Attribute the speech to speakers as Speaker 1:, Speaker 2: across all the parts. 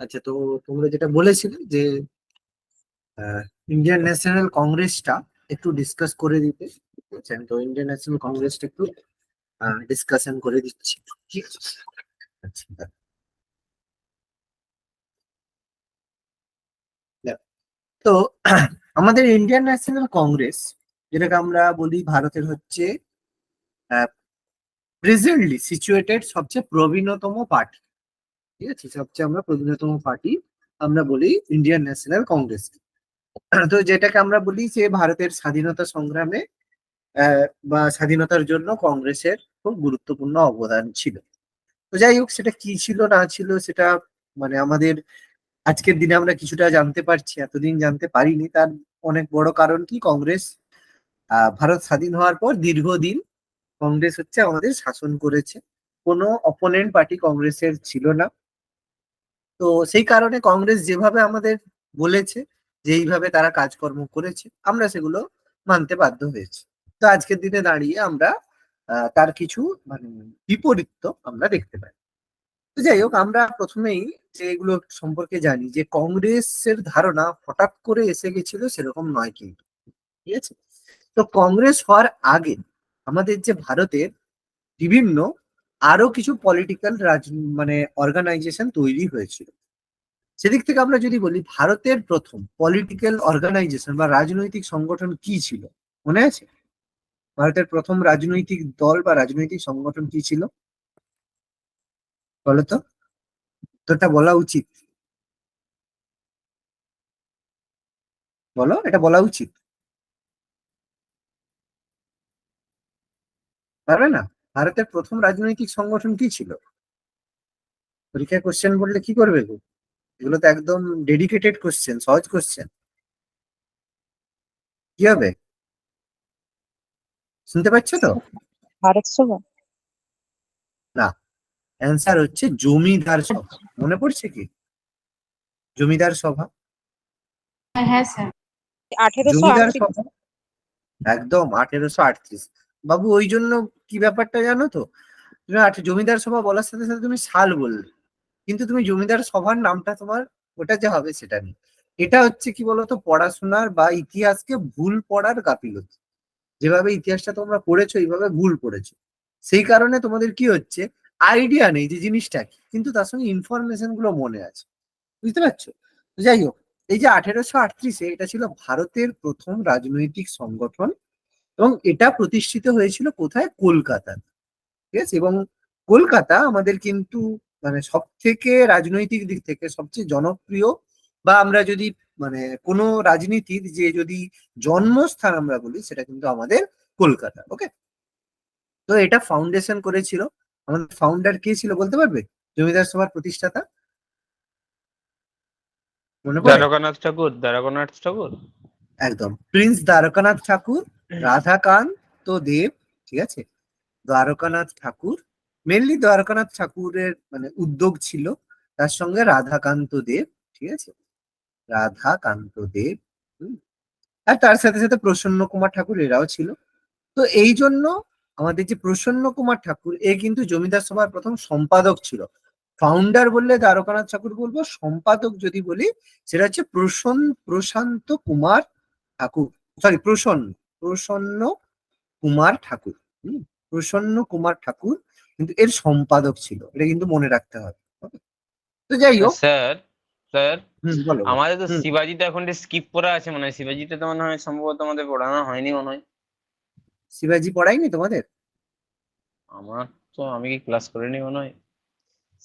Speaker 1: আচ্ছা, তো তোমরা যেটা বলেছিলে যে ইন্ডিয়ান ন্যাশনাল কংগ্রেসটা একটু ডিসকাস করে দিতে বলছেন, তো ইন্ডিয়ান ন্যাশনাল কংগ্রেসটা একটু ডিসকাশন করে দিচ্ছি। ঠিক আছে? আচ্ছা, দেখো, তো আমাদের ইন্ডিয়ান ন্যাশনাল কংগ্রেস, যেটাকে আমরা বলি ভারতের হচ্ছে প্রেজেন্টলি সিচুয়েটেড সবচেয়ে প্রবীণতম পার্টি। ঠিক আছে, সবচেয়ে আমরা প্রবীণতম পার্টি আমরা বলি ইন্ডিয়ান ন্যাশনাল কংগ্রেস। তো যেটাকে আমরা বলি যে ভারতের স্বাধীনতা সংগ্রামে বা স্বাধীনতার জন্য কংগ্রেসের খুব গুরুত্বপূর্ণ অবদান ছিল। তো যাই হোক, সেটা কি ছিল না ছিল সেটা মানে আমাদের আজকের দিনে আমরা কিছুটা জানতে পারছি, এতদিন জানতে পারিনি। তার অনেক বড় কারণ কি, কংগ্রেস ভারত স্বাধীন হওয়ার পর দীর্ঘদিন কংগ্রেস হচ্ছে আমাদের শাসন করেছে। কোনো অপোনেন্ট পার্টি কংগ্রেসের ছিল না। তো সেই কারণে কংগ্রেস যেভাবে আমাদের বলেছে, যে এইভাবে তারা কাজকর্ম করেছে, আমরা সেগুলো মানতে বাধ্য হয়েছি। তো আজকের দিনে দাঁড়িয়ে আমরা তার কিছু মানে বিপরীত আমরা দেখতে পাই। তো যাই হোক, আমরা প্রথমেই যে এগুলো সম্পর্কে জানি যে কংগ্রেসের ধারণা হঠাৎ করে এসে গেছিল সেরকম নয় কিন্তু। ঠিক আছে, তো কংগ্রেস হওয়ার আগে আমাদের যে ভারতের বিভিন্ন আরো কিছু পলিটিক্যাল মানে অর্গানাইজেশন তৈরি হয়েছিল। সেদিক থেকে আমরা যদি বলি, ভারতের প্রথম পলিটিক্যাল অর্গানাইজেশন বা রাজনৈতিক সংগঠন কি ছিল মনে আছে? ভারতের প্রথম রাজনৈতিক দল বা রাজনৈতিক সংগঠন কি ছিল বলতো? তোরটা বলা উচিত, বলো, এটা বলা উচিত। পারবে না? ভারতের প্রথম রাজনৈতিক সংগঠন কি ছিল? পরীক্ষায় কোশ্চেন বললে কি করবে গো? এগুলো তো একদম ডেডিকেটেড কোশ্চেন, সহজ কোশ্চেন। কি হবে? শুনতে পাচ্ছ তো?
Speaker 2: ভারত সভা।
Speaker 1: না, অ্যান্সার হচ্ছে জমিদার সভা। মনে পড়ছে কি? জমিদার সভা।
Speaker 3: হ্যাঁ স্যার।
Speaker 1: জমিদার
Speaker 2: 1838।
Speaker 1: সভা, একদম 1838। বাবু, ওই জন্য কি ব্যাপারটা জানো তো? তুমি জমিদার সভা বলার সাথে সাথে তুমি সাল বললে, কিন্তু তুমি জমিদার সভার নামটা তোমার ওটা যে হবে সেটা নেই। এটা হচ্ছে কি বলতো, পড়াশোনার বা ইতিহাসকে ভুল পড়ার গাফিলতি। যেভাবে ইতিহাসটা তোমরা পড়েছো এইভাবে ভুল পড়েছো, সেই কারণে তোমাদের কি হচ্ছে, আইডিয়া নেই যে জিনিসটা কি, কিন্তু তার সঙ্গে ইনফরমেশন গুলো মনে আছে। বুঝতে পারছো? তো যাই হোক, এই যে 1838-এ এটা ছিল ভারতের প্রথম রাজনৈতিক সংগঠন, এবং এটা প্রতিষ্ঠিত হয়েছিল কোথায়? কলকাতায়। ঠিক আছে, এবং কলকাতা আমাদের কিন্তু মানে সব থেকে রাজনৈতিক দিক থেকে সবচেয়ে জনপ্রিয়, বা আমরা যদি মানে কোনো রাজনীতির যে যদি জন্মস্থান আমরা বলি, সেটা কিন্তু আমাদের কলকাতা। ওকে, তো এটা ফাউন্ডেশন করেছিল, আমাদের ফাউন্ডার কে ছিল বলতে পারবে? জমিদার সভার প্রতিষ্ঠাতা মনে পড়ে?
Speaker 4: দ্বারকানাথ ঠাকুর।
Speaker 1: একদম, প্রিন্স দ্বারকানাথ ঠাকুর, রাধাকান্ত দেব। ঠিক আছে, দ্বারকানাথ ঠাকুর, মেনলি দ্বারকানাথ ঠাকুরের মানে উদ্যোগ ছিল, তার সঙ্গে রাধাকান্ত দেব। ঠিক আছে, রাধাকান্ত দেব। হুম, আর তার সাথে সাথে প্রসন্ন কুমার ঠাকুর, এরাও ছিল। তো এই জন্য আমাদের যে প্রসন্ন কুমার ঠাকুর, এ কিন্তু জমিদার সভার প্রথম সম্পাদক ছিল। ফাউন্ডার বললে দ্বারকানাথ ঠাকুর বলবো, সম্পাদক যদি বলি সেটা হচ্ছে প্রশান্ত কুমার ঠাকুর। সরি, প্রসন্ন প্রসন্ন কুমার ঠাকুর। হুম, প্রসন্ন কুমার ঠাকুর কিন্তু এর সম্পাদক ছিল, এটা কিন্তু মনে রাখতে হবে। Okay? তো যাই হোক,
Speaker 4: স্যার স্যার
Speaker 1: বলো বলো।
Speaker 4: আমাদের তো
Speaker 1: হুম,
Speaker 4: শিবাজিটা এখন স্কিপ করা আছে মনে হয়। শিবাজিটা তো মনে হয় সম্ভবত আমাদের পড়ানো হয়নি মনে হয়।
Speaker 1: শিবাজি পড়াইনি তোমাদের?
Speaker 4: আমার তো আমি কি ক্লাস করিনি মনে হয়।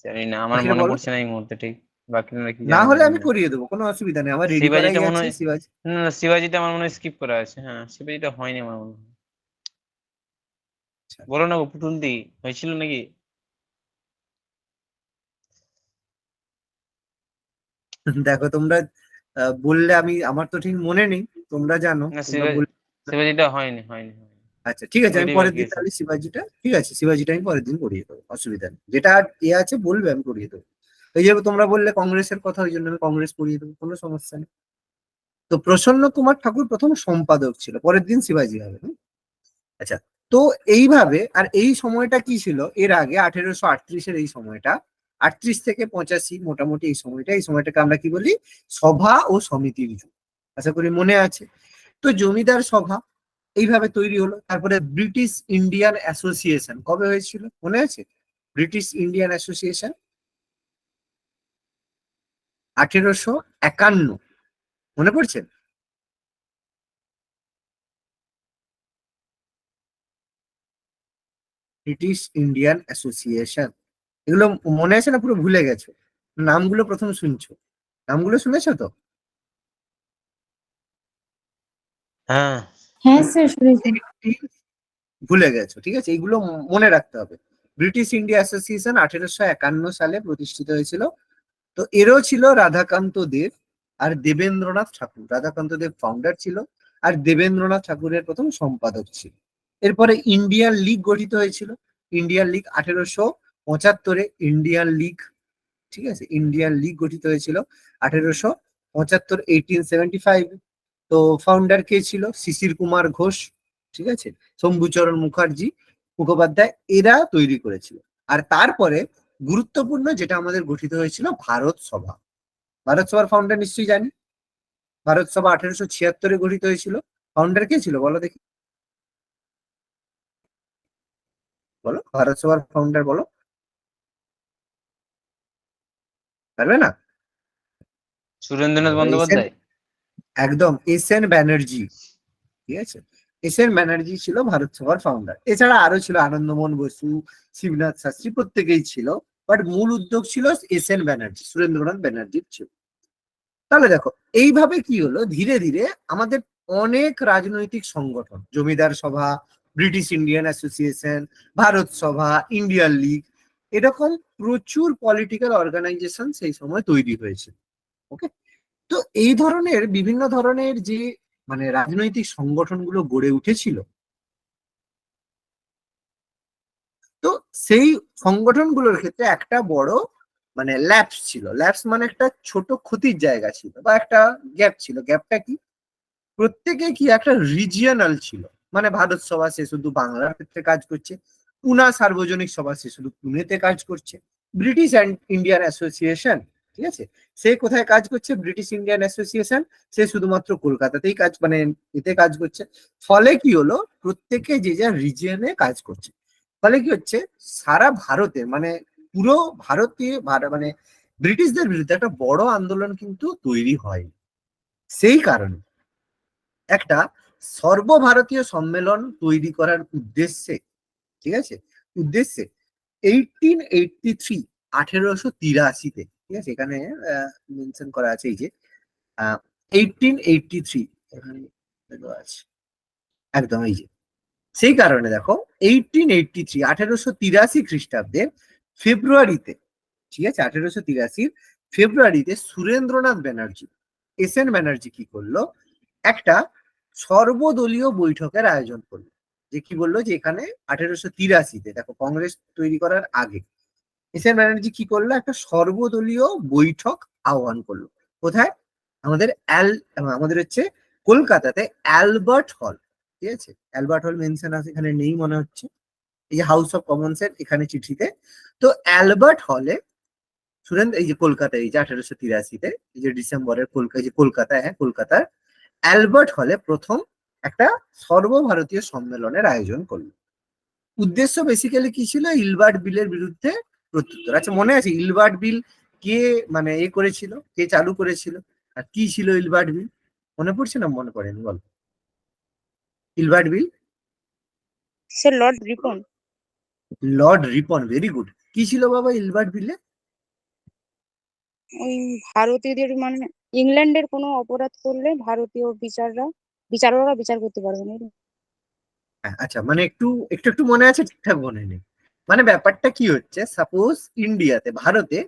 Speaker 4: জানি না, আমার
Speaker 1: বাকিরা
Speaker 4: মনে
Speaker 1: বলো তো।
Speaker 4: পড়ছে না এই মুহূর্তে ঠিক। বাকিরা কি
Speaker 1: না
Speaker 4: জানে
Speaker 1: হলে
Speaker 4: জানি
Speaker 1: আমি
Speaker 4: না।
Speaker 1: করিয়ে দেবো, কোনো অসুবিধা নেই, আমার রেডি করাই
Speaker 4: শিবাজিটা মনে
Speaker 1: আছে
Speaker 4: হয়,
Speaker 1: শিবাজি।
Speaker 4: না না, শিবাজিটা আমার মনে হয় স্কিপ করা আছে। হ্যাঁ, শিবাজিটা হয়নি আমার মনে হয়।
Speaker 1: আচ্ছা,
Speaker 4: বলো না গো, পুতুল দি হয়েছিল নাকি?
Speaker 1: দেখো তোমরা বললে, আমার তো ঠিক মনে নেই, তোমরা জানো,
Speaker 4: না,
Speaker 1: তোমরা বললে।
Speaker 4: শিবাজিটা হয়নি।
Speaker 1: আচ্ছা ঠিক আছে, আমি
Speaker 4: ওইটাই
Speaker 1: পরের
Speaker 4: বাকি
Speaker 1: দিন
Speaker 4: আছে।
Speaker 1: তাহলে শিবাজিটা, ঠিক আছে, শিবাজিটা আমি পরের দিন করিয়ে দেবো, অসুবিধা নেই। যেটা আছে বলবে, আমি করিয়ে দেবো। এই যে তোমরা বললে কংগ্রেসের কথা, ওই জন্য আমি কংগ্রেস করিয়ে দেবো, কোনো সমস্যা নেই। তো প্রসন্ন কুমার ঠাকুর প্রথম সম্পাদক ছিল, পরের দিন শিবাজি হবে। আচ্ছা, তো এইভাবে, আর এই সময়টা কি ছিল এর আগে 1838-এর এই সময়টা? 38 থেকে 85 মোটামুটি এই সময়টাকে আমরা কি বলি, সভা ও সমিতির যুগ। আশা করি মনে আছে। তো জমিদার সভা এইভাবে তৈরি হলো। তারপরে ব্রিটিশ ইন্ডিয়ান অ্যাসোসিয়েশন কবে হয়েছিল মনে আছে? ব্রিটিশ ইন্ডিয়ান অ্যাসোসিয়েশন 1851, মনে পড়ছে? ব্রিটিশ ইন্ডিয়ান অ্যাসোসিয়েশন, এগুলো মনে আছে না পুরো ভুলে গেছো? নামগুলো প্রথম শুনছো, নামগুলো শুনেছো তো?
Speaker 4: হ্যাঁ।
Speaker 3: হ্যাঁ স্যার শুনেছি।
Speaker 1: ভুলে গেছো, ঠিক আছে, এইগুলো মনে রাখতে হবে। ব্রিটিশ ইন্ডিয়া অ্যাসোসিয়েশন 1851 সালে প্রতিষ্ঠিত হয়েছিল। তো এরও ছিল রাধাকান্ত দেব আর দেবেন্দ্রনাথ ঠাকুর। রাধাকান্ত দেব ফাউন্ডার ছিল আর দেবেন্দ্রনাথ ঠাকুরের প্রথম সম্পাদক ছিল। এরপরে ইন্ডিয়ান লীগ গঠিত হয়েছিল। ইন্ডিয়ান লীগ 1875-এ ইন্ডিয়ান লীগ, ঠিক আছে, ইন্ডিয়ান লীগ গঠিত হয়েছিল 1875, 1875। তো ফাউন্ডার কে ছিল? শিশির কুমার ঘোষ, ঠিক আছে, শম্ভুচরণ মুখোপাধ্যায়, এরা তৈরি করেছিল। আর তারপরে গুরুত্বপূর্ণ যেটা আমাদের গঠিত হয়েছিল ভারত সভা। ভারত সভার ফাউন্ডার নিশ্চয়ই জানি। ভারত সভা 1876-এ গঠিত হয়েছিল। ফাউন্ডার কে ছিল বলো দেখি, বলো ভারত সভার ফাউন্ডার বলো, পারবে না?
Speaker 4: সুরেন্দ্রনাথ
Speaker 1: এস
Speaker 4: বন্দ্যোপাধ্যায়।
Speaker 1: একদম এস এন ব্যানার্জি, ঠিক আছে, এস এন ব্যানার্জি ছিল ভারত সভার ফাউন্ডার। এছাড়া আরো ছিল আনন্দমোহন বসু, শিবনাথ শাস্ত্রী, প্রত্যেকেই ছিল। বাট মূল উদ্যোগ ছিল এস এন ব্যানার্জি, সুরেন্দ্রনাথ ব্যানার্জির ছিল। তাহলে দেখো এইভাবে কি হলো, ধীরে ধীরে আমাদের অনেক রাজনৈতিক সংগঠন, জমিদার সভা, ব্রিটিশ ইন্ডিয়ান অ্যাসোসিয়েশন, ভারত সভা, ইন্ডিয়ান লীগ, এরকম প্রচুর পলিটিক্যাল অর্গানাইজেশন সেই সময় তৈরি হয়েছে। ওকে, তো এই ধরনের বিভিন্ন ধরনের যে মানে রাজনৈতিক সংগঠনগুলো গড়ে উঠেছিল, তো সেই সংগঠনগুলোর ক্ষেত্রে একটা বড় মানে ল্যাপস ছিল। ল্যাপস মানে একটা ছোট ক্ষতির জায়গা ছিল বা একটা গ্যাপ ছিল। গ্যাপটা কি? প্রত্যেকে কি একটা রিজিয়নাল ছিল। মানে ভারত সভা সে শুধু বাংলার ক্ষেত্রে কাজ করছে, পুনা সার্বজনিক সভা সে শুধু পুনেতে কাজ করছে, ব্রিটিশ অ্যান্ড ইন্ডিয়ান অ্যাসোসিয়েশন, ঠিক আছে, সে কোথায় কাজ করছে? ব্রিটিশ ইন্ডিয়ান অ্যাসোসিয়েশন সে শুধুমাত্র কলকাতাতেই কাজ মানে এতে কাজ করছে। ফলে কি হলো, প্রত্যেকে যে যার রিজিয়নে কাজ করছে। ফলে কি হচ্ছে, সারা ভারতে মানে পুরো ভারতে মানে ব্রিটিশদের বিরুদ্ধে একটা বড় আন্দোলন কিন্তু তৈরি হয়। সেই কারণে একটা সর্বভারতীয় সম্মেলন তৈরি করার উদ্দেশ্যে, ঠিক আছে, উদ্দেশ্যে 1883, 1883-তে, ঠিক আছে, এখানে মেনশন করা আছে এই যে 1883, এখানে দেওয়া আছে একদম এই যে। সেই কারণে দেখো 1883, 1883 খ্রিস্টাব্দের ফেব্রুয়ারিতে, ঠিক আছে, 1883 ফেব্রুয়ারিতে সুরেন্দ্রনাথ ব্যানার্জি, এস এন ব্যানার্জি কি করলো, একটা সর্বদলীয় বৈঠকের আয়োজন করলো। যে কি বললো, যে এখানে 1883-তে দেখো কংগ্রেস তৈরি করার আগে এস এন ব্যানার্জি কি করলো, একটা সর্বদলীয় বৈঠক আহ্বান করলো। কোথায়? আমাদের আমাদের হচ্ছে কলকাতাতে অ্যালবার্ট হল, ঠিক আছে, অ্যালবার্ট হল মেনশন আছে, এখানে নেই মনে হচ্ছে, এই যে হাউস অফ কমন্স এর এখানে চিঠিতে। তো অ্যালবার্ট হলে সুরেন্দ্র, এই যে কলকাতায়, এই যে 1883-তে, এই যে ডিসেম্বরের কলকাতা, যে কলকাতায়, হ্যাঁ কলকাতার অ্যালবার্ট হলে প্রথম একটা সর্বভারতীয় সম্মেলনের আয়োজন করলো। উদ্দেশ্য বেসিক্যালি কি ছিল? ইলবার্ট বিলের বিরুদ্ধে প্রত্যুত্তর। আচ্ছা মনে আছে ইলবার্ট বিল কে মানে এ করেছিল, কে চালু করেছিল, আর কি ছিল ইলবার্ট বিল? মনে পড়ছে না? মনে পড়েনি বল, Ilbert bill.
Speaker 2: Sir Lord Ripon.
Speaker 1: Lord Ripon, very good. কি ছিল বাবা ইলবার্ট বিলে?
Speaker 2: ওই ভারতীয়দের মানে ইংল্যান্ডের কোনো অপরাধ করলে ভারতীয় বিচারকরা বিচার করতে পারবে না।
Speaker 1: আচ্ছা মানে একটু একটু একটু মনে আছে, ঠিকঠাক মনে নেই। মানে ব্যাপারটা কি হচ্ছে, সাপোজ ইন্ডিয়াতে, ভারতে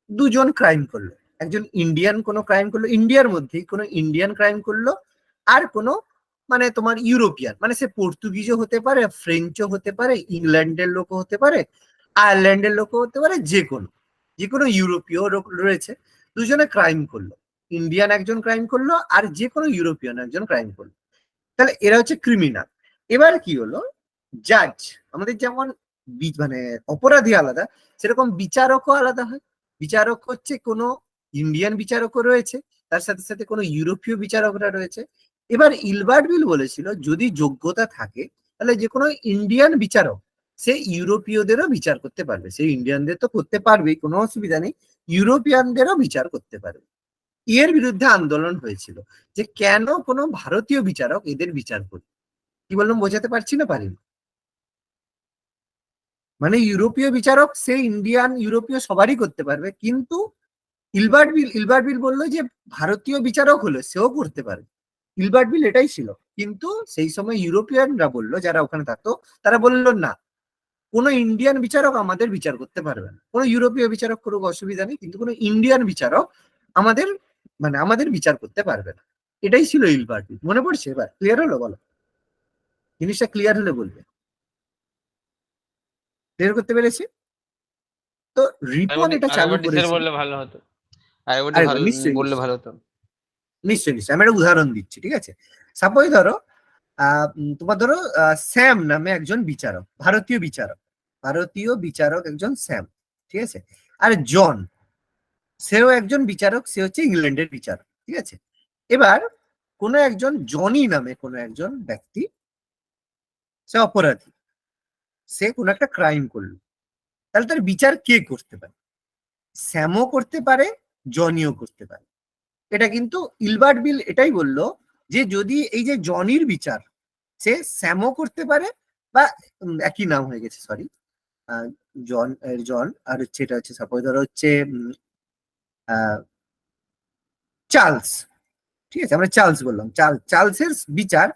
Speaker 1: দুজন ক্রাইম করলো, একজন ইন্ডিয়ান কোনো ক্রাইম করলো, ইন্ডিয়ার মধ্যেই কোনো ইন্ডিয়ান ক্রাইম করলো, আর কোনো মানে তোমার ইউরোপিয়ান, মানে সে পর্তুগিজও হতে পারে, ফ্রেঞ্চও হতে পারে, ইংল্যান্ডের লোকও হতে পারে, আয়ারল্যান্ডের লোকও হতে পারে, যে কোনো ইউরোপীয় রয়েছে, দুজনে ক্রাইম করলো। ইন্ডিয়ান একজন ক্রাইম করলো আর যে কোনো ইউরোপিয়ান একজন ক্রাইম করলো। তাহলে এরা হচ্ছে ক্রিমিনাল। এবার কি হলো, জাজ, আমাদের যেমন মানে অপরাধী আলাদা, সেরকম বিচারকও আলাদা হয়। বিচারক হচ্ছে কোনো ইন্ডিয়ান বিচারকও রয়েছে, তার সাথে সাথে কোনো ইউরোপীয় বিচারকরা রয়েছে। এবার ইলবার্ট বিল বলেছিল যদি যোগ্যতা থাকে তাহলে যে কোনো ইন্ডিয়ান বিচারক সে ইউরোপীয়দেরও বিচার করতে পারবে। সে ইন্ডিয়ানদের তো করতে পারবেই, কোনো অসুবিধা নেই, ইউরোপিয়ানদেরও বিচার করতে পারবে। এর বিরুদ্ধে আন্দোলন হয়েছিল যে কেন কোনো ভারতীয় বিচারক এদের বিচার করবে। কি বললাম বোঝাতে পারছি না পারিনি? মানে ইউরোপীয় বিচারক সে ইন্ডিয়ান ইউরোপীয় সবারই করতে পারবে, কিন্তু ইলবার্ট বিল বললো যে ভারতীয় বিচারক হলো সেও করতে পারবে। ইলবার্ট বিল এটাই ছিল। কিন্তু সেই সময় ইউরোপিয়ানরা বললো, যারা ওখানে থাকতো তারা বললো না, কোনো ইন্ডিয়ান বিচারক আমাদের বিচার করতে পারবে না। কোনো ইউরোপীয় বিচারক করুক অসুবিধা নেই, কিন্তু কোনো ইন্ডিয়ান বিচারক আমাদের আমাদের বিচার করতে পারবে না। এটাই ছিল ইলবার্ট বিল। মনে পড়ছে? এবার ক্লিয়ার হলো? বলো, জিনিসটা ক্লিয়ার হলে বলবে। ক্লিয়ার করতে পেরেছি তো? রিপন এটা চালু
Speaker 4: আরেকবার ডিসের
Speaker 1: করেছিল।
Speaker 4: বললে ভালো হতো, আরেকবার
Speaker 1: আরেকবার
Speaker 4: ভালো
Speaker 1: নিশ্চয়ই
Speaker 4: বললে ভালো হতো।
Speaker 1: নিশ্চয়ই নিশ্চয়ই আমি একটা উদাহরণ দিচ্ছি, ঠিক আছে? সাপোজ ধরো তোমার ধরো স্যাম নামে একজন বিচারক, ভারতীয় বিচারক একজন স্যাম, ঠিক আছে? আর জন, সেও একজন বিচারক, সে হচ্ছে ইংল্যান্ডের বিচারক, ঠিক আছে? এবার কোনো একজন জনি নামে কোনো একজন ব্যক্তি, সে অপরাধী, সে কোনো একটা ক্রাইম করলো, তাহলে তার বিচার কে করতে পারে? স্যামও করতে পারে, জনিও করতে পারে। এটা কিন্তু ইলবার্ট বিল এটাই বললো যে যদি এই যে জনির বিচার সে স্যামও করতে পারে, বা একই নাম হয়ে গেছে, সরি, জন জন আর হচ্ছে এটা হচ্ছে সাপোজ ধরো হচ্ছে চার্লস, ঠিক আছে, আমরা চার্লস বললাম, চার্লসের বিচার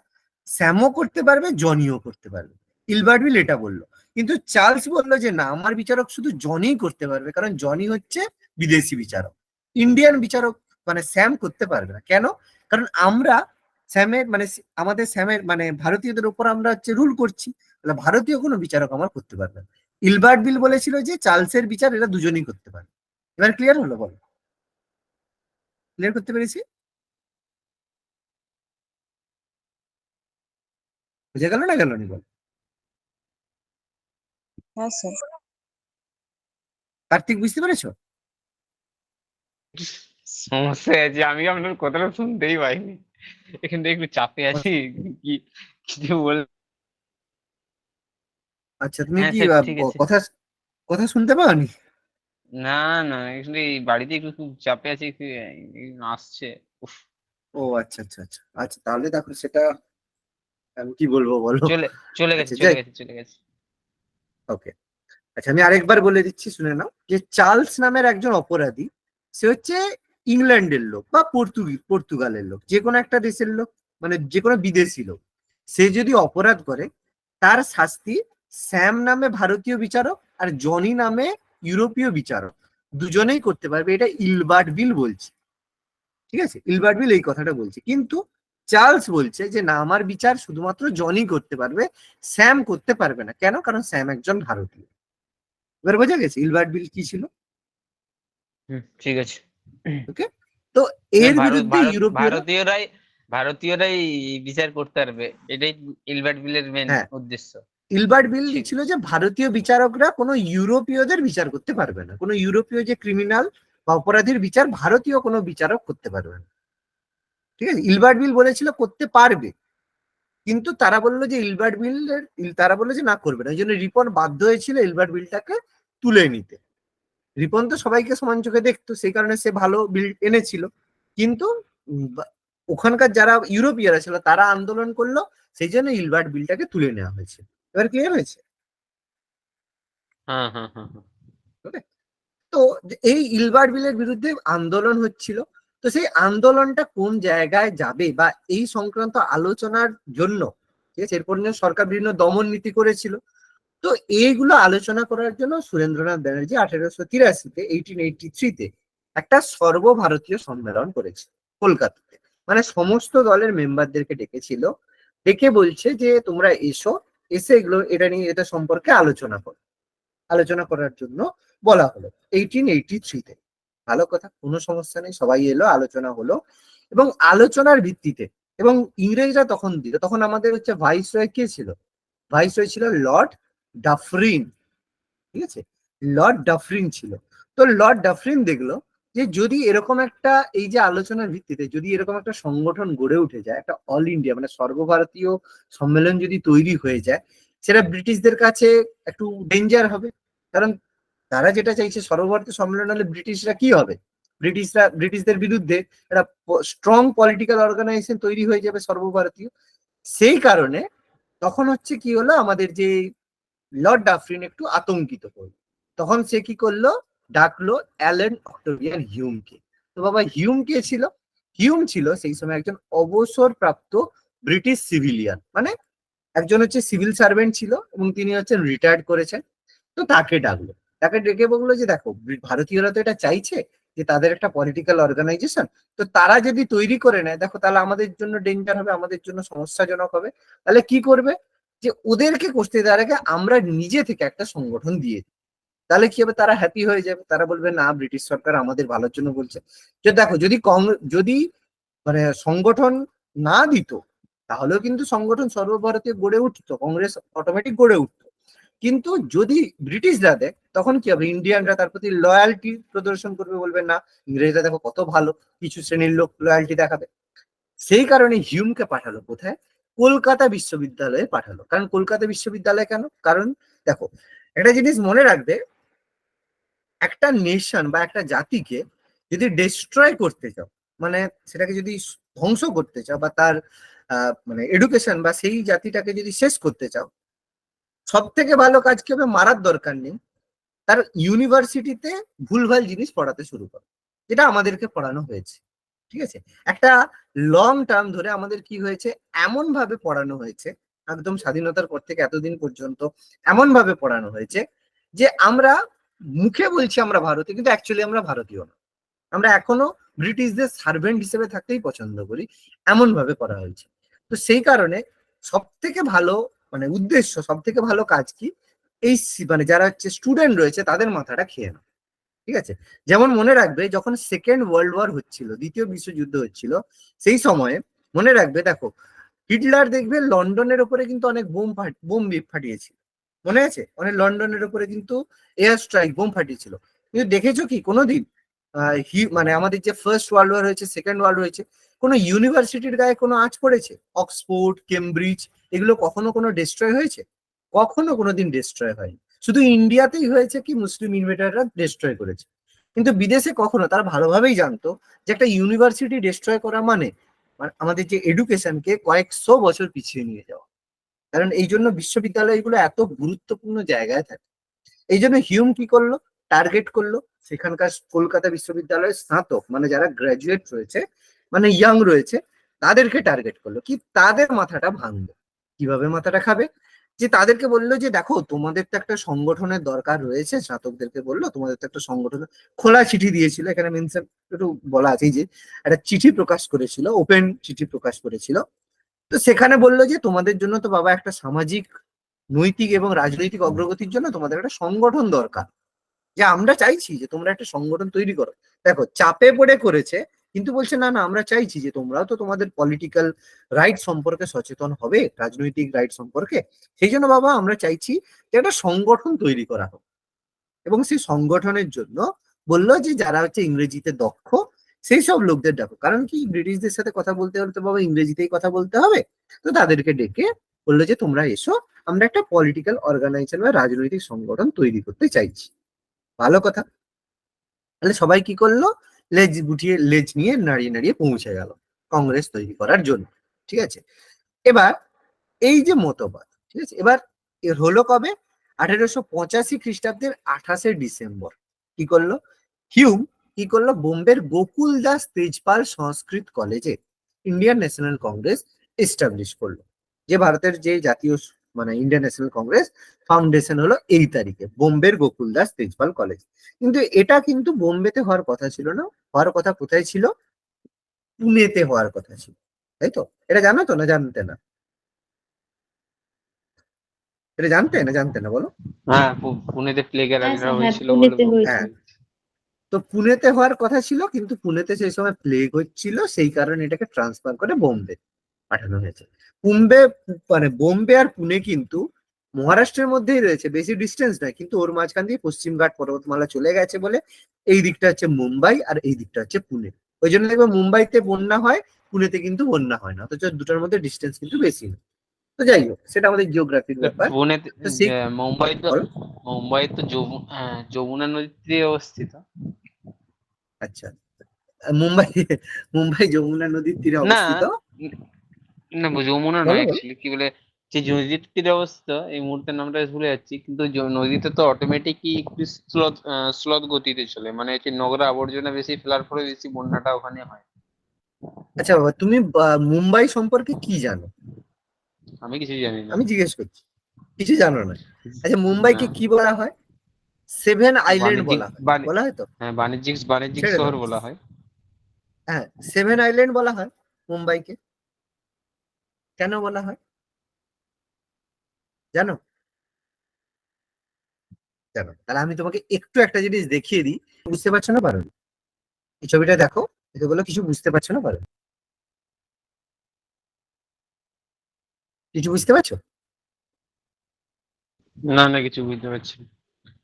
Speaker 1: স্যামও করতে পারবে, জনিও করতে পারবে। ইলবার্ট বিল এটা বললো। কিন্তু চার্লস বললো যে না, আমার বিচারক শুধু জনিই করতে পারবে, কারণ জনি হচ্ছে বিদেশি বিচারক, ইন্ডিয়ান বিচারক স্যাম করতে পারবে না। কেন? কারণ আমরা স্যামের আমাদের স্যামের ভারতীয়দের উপর আমরা হচ্ছে রুল করছি, তাহলে ভারতীয় কোনো বিচারক আমার করতে পারবে না। ইলবার্ট বিল বলেছিল যে চার্লসের বিচার এরা দুজনেই করতে পারে। এবার ক্লিয়ার হলো? বলো, ক্লিয়ার করতে পেরেছি? বুঝে গেল না গেল নি? বল
Speaker 2: হ্যাঁ স্যার।
Speaker 1: কার্তিক, বুঝতে পেরেছো?
Speaker 4: সমস্যা আছে, আমি আপনার কথাটা শুনতেই পাইনি, এখান থেকে একটু চাপে আছি। কি কিছু বল।
Speaker 1: আচ্ছা, তুমি
Speaker 4: হ্যাঁ
Speaker 1: কি
Speaker 4: স্যার ঠিক আছে।
Speaker 1: কথা কথা শুনতে পাওনি?
Speaker 4: না না, আসলে এই বাড়িতে একটু খুব চাপে আছি, একটু আসছে। উফ,
Speaker 1: ও আচ্ছা আচ্ছা আচ্ছা আচ্ছা, তাহলে দেখো সেটা আমি কি বলবো বলো।
Speaker 4: চলে চলে গেছে
Speaker 1: আচ্ছা
Speaker 4: চলে
Speaker 1: যাই,
Speaker 4: গেছে চলে গেছে।
Speaker 1: ওকে। আচ্ছা, আমি আরেকবার বলে দিচ্ছি, শুনে নাও। যে চার্লস নামের একজন অপরাধী, সে হচ্ছে ইংল্যান্ডের লোক বা পর্তুগালের লোক, যে কোনো একটা দেশের লোক, যে কোনো বিদেশি লোক। সে যদি অপরাধ করে, তার শাস্তি স্যাম নামে ভারতীয় বিচারক আর জনি নামে ইউরোপীয় বিচারক দুজনেই করতে পারবে। এটা ইলবার্ট বিল বলছে, ঠিক আছে? ইলবার্ট বিল এই কথাটা বলছে। কিন্তু চার্লস বলছে যে না, আমার বিচার শুধুমাত্র জনি করতে পারবে, স্যাম করতে পারবে না। কেন? কারণ স্যাম একজন ভারতীয়। এবার বোঝা গেছে ইলবার্ট বিল কি ছিল?
Speaker 4: ঠিক আছে।
Speaker 1: ওকে। তো
Speaker 4: মানে
Speaker 1: এর
Speaker 4: ভারত
Speaker 1: বিরুদ্ধে
Speaker 4: ভারত
Speaker 1: ইউরোপীয়রা,
Speaker 4: ভারতীয়রাই ভারতীয়রাই বিচার করতে পারবে, এটাই ইলবার্ট বিলের মেন
Speaker 1: হ্যাঁ,
Speaker 4: উদ্দেশ্য।
Speaker 1: ইলবার্ট বিল
Speaker 4: ঠিক
Speaker 1: ছিল যে ভারতীয় বিচারকরা কোনো ইউরোপীয়দের বিচার করতে পারবে না, কোনো ইউরোপীয় যে ক্রিমিনাল বা অপরাধীর বিচার ভারতীয় কোনো বিচারক করতে পারবে না, ঠিক আছে? ইলবার্ট বিল বলেছিল করতে পারবে, কিন্তু তারা বললো যে তারা বললো যে না, করবে না। এই জন্য রিপন বাধ্য হয়েছিল ইলবার্ট বিলটাকে তুলে নিতে। রিপন তো সবাইকে সমান চোখে দেখতো, সেই কারণে সে ভালো বিল এনেছিল। কিন্তু ওখানকার যারা ইউরোপীয়রা ছিল তারা আন্দোলন করলো, সেই জন্য ইলবার্ট বিলটাকে তুলে নেওয়া হয়েছে। এবার ক্লিয়ার হয়েছে?
Speaker 4: হ্যাঁ হ্যাঁ হ্যাঁ হ্যাঁ।
Speaker 1: Okay? তো এই ইলবার্ট বিলের বিরুদ্ধে আন্দোলন হচ্ছিল। তো সেই আন্দোলনটা কোন জায়গায় যাবে বা এই সংক্রান্ত আলোচনার জন্য, ঠিক আছে, এরপর সরকার বিভিন্ন দমন নীতি করেছিল। তো এইগুলো আলোচনা করার জন্য সুরেন্দ্রনাথ ব্যানার্জি 1883-তে 1883-তে একটা সর্বভারতীয় সম্মেলন করেছে কলকাতাতে। সমস্ত দলের মেম্বারদেরকে ডেকেছিল, ডেকে বলছে যে তোমরা এসে এটা নিয়ে, এটা সম্পর্কে আলোচনা করার জন্য বলা হলো 1883-তে। ভালো কথা, কোনো সমস্যা নেই, সবাই এলো, আলোচনা হলো। এবং আলোচনার ভিত্তিতে, এবং ইংরেজরা তখন আমাদের হচ্ছে ভাইসরয় কে ছিল? ভাইসরয় ছিল লর্ড ডাফরিন, ঠিক আছে, লর্ড ডাফরিন ছিল। তো লর্ড ডাফরিন দেখলো যে যদি এরকম একটা, এই যে আলোচনার ভিত্তিতে যদি এরকম একটা সংগঠন গড়ে উঠে যায়, একটা অল ইন্ডিয়া মানে সর্বভারতীয় সম্মেলন যদি তৈরি হয়ে যায়, সেটা ব্রিটিশদের কাছে একটু ডেঞ্জার হবে। কারণ তারা যেটা চাইছে, সর্বভারতীয় সম্মেলন হলে ব্রিটিশরা কি হবে, ব্রিটিশদের বিরুদ্ধে একটা স্ট্রং পলিটিক্যাল অর্গানাইজেশন তৈরি হয়ে যাবে সর্বভারতীয়। সেই কারণে তখন হচ্ছে কি হলো, আমাদের যে লর্ড ডাফরিন একটু আতঙ্কিত হলো। তখন সে কি করলো, ডাকলো অ্যালেন অক্টেভিয়ান হিউমকে। তো বাবা হিউম কে ছিল? হিউম ছিল সেই সময় একজন অবসরপ্রাপ্ত ব্রিটিশ সিভিলিয়ান, মানে একজন হচ্ছে সিভিল সার্ভেন্ট ছিল এবং তিনি হচ্ছেন রিটায়ার্ড করেছেন। তো তাকে ডাকলো, তাকে ডেকে বললো যে দেখো, ভারতীয়রা তো এটা চাইছে যে তাদের একটা পলিটিক্যাল অর্গানাইজেশন, তো তারা যদি তৈরি করে নেয়, দেখো তাহলে আমাদের জন্য ডেঞ্জার হবে, আমাদের জন্য সমস্যাজনক হবে। তাহলে কি করবে, যে ওদেরকে করতে দেওয়ার আগে আমরা নিজে থেকে একটা সংগঠন দিয়ে দিই। তাহলে কি হবে, তারা হ্যাপি হয়ে যাবে, তারা বলবে না ব্রিটিশ সরকার আমাদের ভালোর জন্য বলছে। যে দেখো, যদি মানে সংগঠন না দিত, তাহলেও কিন্তু সংগঠন সর্বভারতীয় গড়ে উঠতো, কংগ্রেস অটোমেটিক গড়ে উঠতো। কিন্তু যদি ব্রিটিশরা দেয়, তখন কি হবে, ইন্ডিয়ানরা তার প্রতি লয়ালটি প্রদর্শন করবে, বলবে না ইংরেজরা দেখো কত ভালো, কিছু শ্রেণীর লোক লয়ালটি দেখাবে। সেই কারণে হিউমকে পাঠালো কোথায়, কলকাতা বিশ্ববিদ্যালয়ে পাঠালো। কারণ কলকাতা বিশ্ববিদ্যালয় কেন, কারণ দেখো একটা জিনিস মনে রাখবে, একটা নেশন বা একটা জাতিকে যদি ডিস্ট্রয় করতে চাও, মানে সেটাকে যদি ধ্বংস করতে চাও, বা তার মানে এডুকেশন বা সেই জাতিটাকে যদি শেষ করতে চাও, সব থেকে ভালো কাজ কি হবে, মারার দরকার নেই, তার ইউনিভার্সিটিতে ভুলভাল জিনিস পড়াতে শুরু করো, যেটা আমাদেরকে পড়ানো হয়েছে। ঠিক আছে, একটা লং টার্ম ধরে আমাদের কি হয়েছে, এমন ভাবে পড়ানো হয়েছে, একদম স্বাধীনতার পর থেকে এতদিন পর্যন্ত এমন ভাবে পড়ানো হয়েছে যে আমরা মুখে বলছি আমরা ভারতীয়, কিন্তু অ্যাকচুয়ালি আমরা ভারতীয় না, আমরা এখনো ব্রিটিশদের সার্ভেন্ট হিসেবে থাকতেই পছন্দ করি, এমন ভাবে করা হয়েছে। তো সেই কারণে সব থেকে ভালো মানে উদ্দেশ্য, সব থেকে ভালো কাজ কি, এই মানে যারা হচ্ছে স্টুডেন্ট রয়েছে তাদের মাথাটা খেয়ে না। ঠিক আছে, যেমন মনে রাখবে যখন সেকেন্ড ওয়ার্ল্ড ওয়ার হচ্ছিল, দ্বিতীয় বিশ্বযুদ্ধ হচ্ছিল, সেই সময়ে মনে রাখবে দেখো, হিটলার দেখবে লন্ডনের উপরে কিন্তু অনেক বোম ফাটিয়েছিল, মনে আছে, অনেক লন্ডনের উপরে কিন্তু এয়ার স্ট্রাইক বোম ফাটিয়েছিল। কিন্তু দেখেছো কি কোনোদিন মানে আমাদের যে ফার্স্ট ওয়ার্ল্ড ওয়ার হয়েছে, সেকেন্ড ওয়ার্ল্ড হয়েছে, কোনো ইউনিভার্সিটির গায়ে কোনো আঁচ পড়েছে? অক্সফোর্ড, কেমব্রিজ, এগুলো কখনো কোনো ডিস্ট্রয় হয়েছে? কখনো কোনোদিন ডিস্ট্রয় হয়নি। শুধু ইন্ডিয়াতেই হয়েছে কি মুসলিম ইনভেটাররা ডিস্ট্রয় করেছে, কিন্তু বিদেশে কখনো, তারা ভালোভাবেই জানতো যে একটা ইউনিভার্সিটি ডিস্ট্রয় করা মানে আমাদের যে এডুকেশনকে কয়েকশো বছর পিছিয়ে নিয়ে যাওয়া। কারণ এই জন্য বিশ্ববিদ্যালয়গুলো এত গুরুত্বপূর্ণ জায়গায় থাকে। এই জন্য হিউম কি করলো, টার্গেট করলো সেখানকার কলকাতা বিশ্ববিদ্যালয়ের স্নাতক, মানে যারা গ্রাজুয়েট রয়েছে, মানে ইয়াং রয়েছে, তাদেরকে টার্গেট করলো, কি তাদের মাথাটা ভাঙলো। কিভাবে মাথাটা খাবে, যে তাদেরকে বললো যে দেখো, তোমাদের তো একটা সংগঠনের দরকার রয়েছে, স্নাতকদেরকে বললো তোমাদের তো একটা সংগঠন, খোলা চিঠি দিয়েছিল, এখানে মেনশন একটু বলা আছে যে একটা চিঠি প্রকাশ করেছিল, ওপেন চিঠি প্রকাশ করেছিল। তো সেখানে বললো যে তোমাদের জন্য তো বাবা একটা সামাজিক, নৈতিক এবং রাজনৈতিক অগ্রগতির জন্য তোমাদের একটা সংগঠন দরকার, যে আমরা চাইছি যে তোমরা একটা সংগঠন তৈরি করো। দেখো চাপে পড়ে করেছে, কিন্তু বলছে না না, আমরা চাইছি যে তোমরাও তো তোমাদের পলিটিক্যাল রাইট সম্পর্কে সচেতন হবে, রাজনৈতিক রাইট সম্পর্কে। সেই জন্য বাবা আমরা চাইছি যে একটা সংগঠন তৈরি করা হোক। এবং সেই সংগঠনের জন্য বললো যে যারা হচ্ছে ইংরেজিতে দক্ষ সেই সব লোকদের ডাকো, কারণ কি ব্রিটিশদের সাথে কথা বলতে হলে তো বাবা ইংরেজিতেই কথা বলতে হবে। তো তাদেরকে ডেকে বললো যে তোমরা এসো, আমরা একটা পলিটিক্যাল অর্গানাইজেশন বা রাজনৈতিক সংগঠন তৈরি করতে চাইছি। ভালো কথা। তাহলে সবাই কি করলো, লেজ গুটিয়ে, লেজ নিয়ে নাড়িয়ে নাড়িয়ে পৌঁছে গেল কংগ্রেস তৈরি করার জন্য। ঠিক আছে, এবার এই যে মতবাদ, ঠিক আছে, এবার এর হলো কবে, 1885 খ্রিস্টাব্দের 28শে ডিসেম্বর কি করলো হিউম, কি করলো, বোম্বের গোকুল দাস তেজপাল সংস্কৃত কলেজে ইন্ডিয়ান ন্যাশনাল কংগ্রেস এস্টাবলিশ করলো। যে ভারতের যে জাতীয় মানে ইন্ডিয়ান ন্যাশনাল কংগ্রেস ফাউন্ডেশন হলো এই তারিখে বোম্বের গোকুল দাস তেজপাল কলেজ। কিন্তু এটা কিন্তু বোম্বেতে হওয়ার কথা ছিল না, হওয়ার কথা কোথায় ছিল, পুনেতে হওয়ার কথা ছিল। তাই তো, এটা জানো তো না জানতে না, এটা জানতে না জানতে না বলো?
Speaker 4: হ্যাঁ, পুনেতে প্লেগের
Speaker 3: হ্যাঁ
Speaker 4: আবির্ভাব
Speaker 3: স্যার, হ্যাঁ
Speaker 4: হয়েছিল বলে
Speaker 3: পুনেতে হয়েছে।
Speaker 1: হ্যাঁ, তো পুনেতে হওয়ার কথা ছিল, কিন্তু পুনেতে সেই সময় প্লেগ হচ্ছিল, সেই কারণে এটাকে ট্রান্সফার করে বোম্বে পাঠানো হয়েছে। বোম্বে মানে বোম্বে আর পুনে কিন্তু মহারাষ্ট্রের মধ্যেই রয়েছে, বেশি ডিস্টেন্স নয়, কিন্তু ওর মাঝখান দিয়ে পশ্চিমঘাট পর্বতমালা চলে গেছে বলে এই দিকটা হচ্ছে মুম্বাই আর এই দিকটা হচ্ছে পুনে। ওই জন্য দেখবে মুম্বাইতে বন্যা হয়, পুনেতে কিন্তু বন্যা হয় না, অথচ দুটোর মধ্যে ডিস্টেন্স কিন্তু বেশি না। তো যাই হোক, সেটা আমাদের জিওগ্রাফির ব্যাপার।
Speaker 4: পুনেতে
Speaker 1: তো সেই
Speaker 4: মুম্বাই তো
Speaker 1: বলো।
Speaker 4: মুম্বাই তো যমুনা নদীর তীরে অবস্থিত।
Speaker 1: আচ্ছা, মুম্বাই মুম্বাই যমুনা নদীর তীরে
Speaker 4: না
Speaker 1: অবস্থিত।
Speaker 4: না, যমুনা
Speaker 1: বলো
Speaker 4: নয়
Speaker 1: বলো।
Speaker 4: অ্যাকচুয়ালি, কি বলে, যে নদীর তীরে অবস্থিত, এই মুহূর্তে নামটা ভুলে যাচ্ছি, কিন্তু নদীতে তো অটোমেটিকই একটু স্লথ গতিতে চলে, মানে হচ্ছে নোংরা আবর্জনা বেশি ফেলার ফলে বেশি বন্যাটা ওখানে হয়।
Speaker 1: আচ্ছা বাবা, তুমি মুম্বাই সম্পর্কে কি জানো?
Speaker 4: আমি কিছু জানি না।
Speaker 1: আমি জিজ্ঞেস করছি, কিছু জানো না? আচ্ছা, মুম্বাইকে
Speaker 4: না,
Speaker 1: কি বলা হয়? সেভেন আইল্যান্ড
Speaker 4: বাণিজ্যিক
Speaker 1: বলা হয়, বলা হয় তো?
Speaker 4: হ্যাঁ, বাণিজ্যিক
Speaker 1: ছেড়ে
Speaker 4: শহর
Speaker 1: দাও।
Speaker 4: বলা হয়।
Speaker 1: হ্যাঁ, সেভেন আইল্যান্ড বলা হয় মুম্বাইকে। কেন বলা হয় জানো? জানো? তাহলে আমি তোমাকে একটু একটা জিনিস দেখিয়ে দিই, বুঝতে পারছো না পারো? এই ছবিটা দেখো, এগুলো কিছু বুঝতে পারছো না পারো? কিছু বুঝতে পারছো?
Speaker 4: না না, কিছু বুঝতে পারছি না।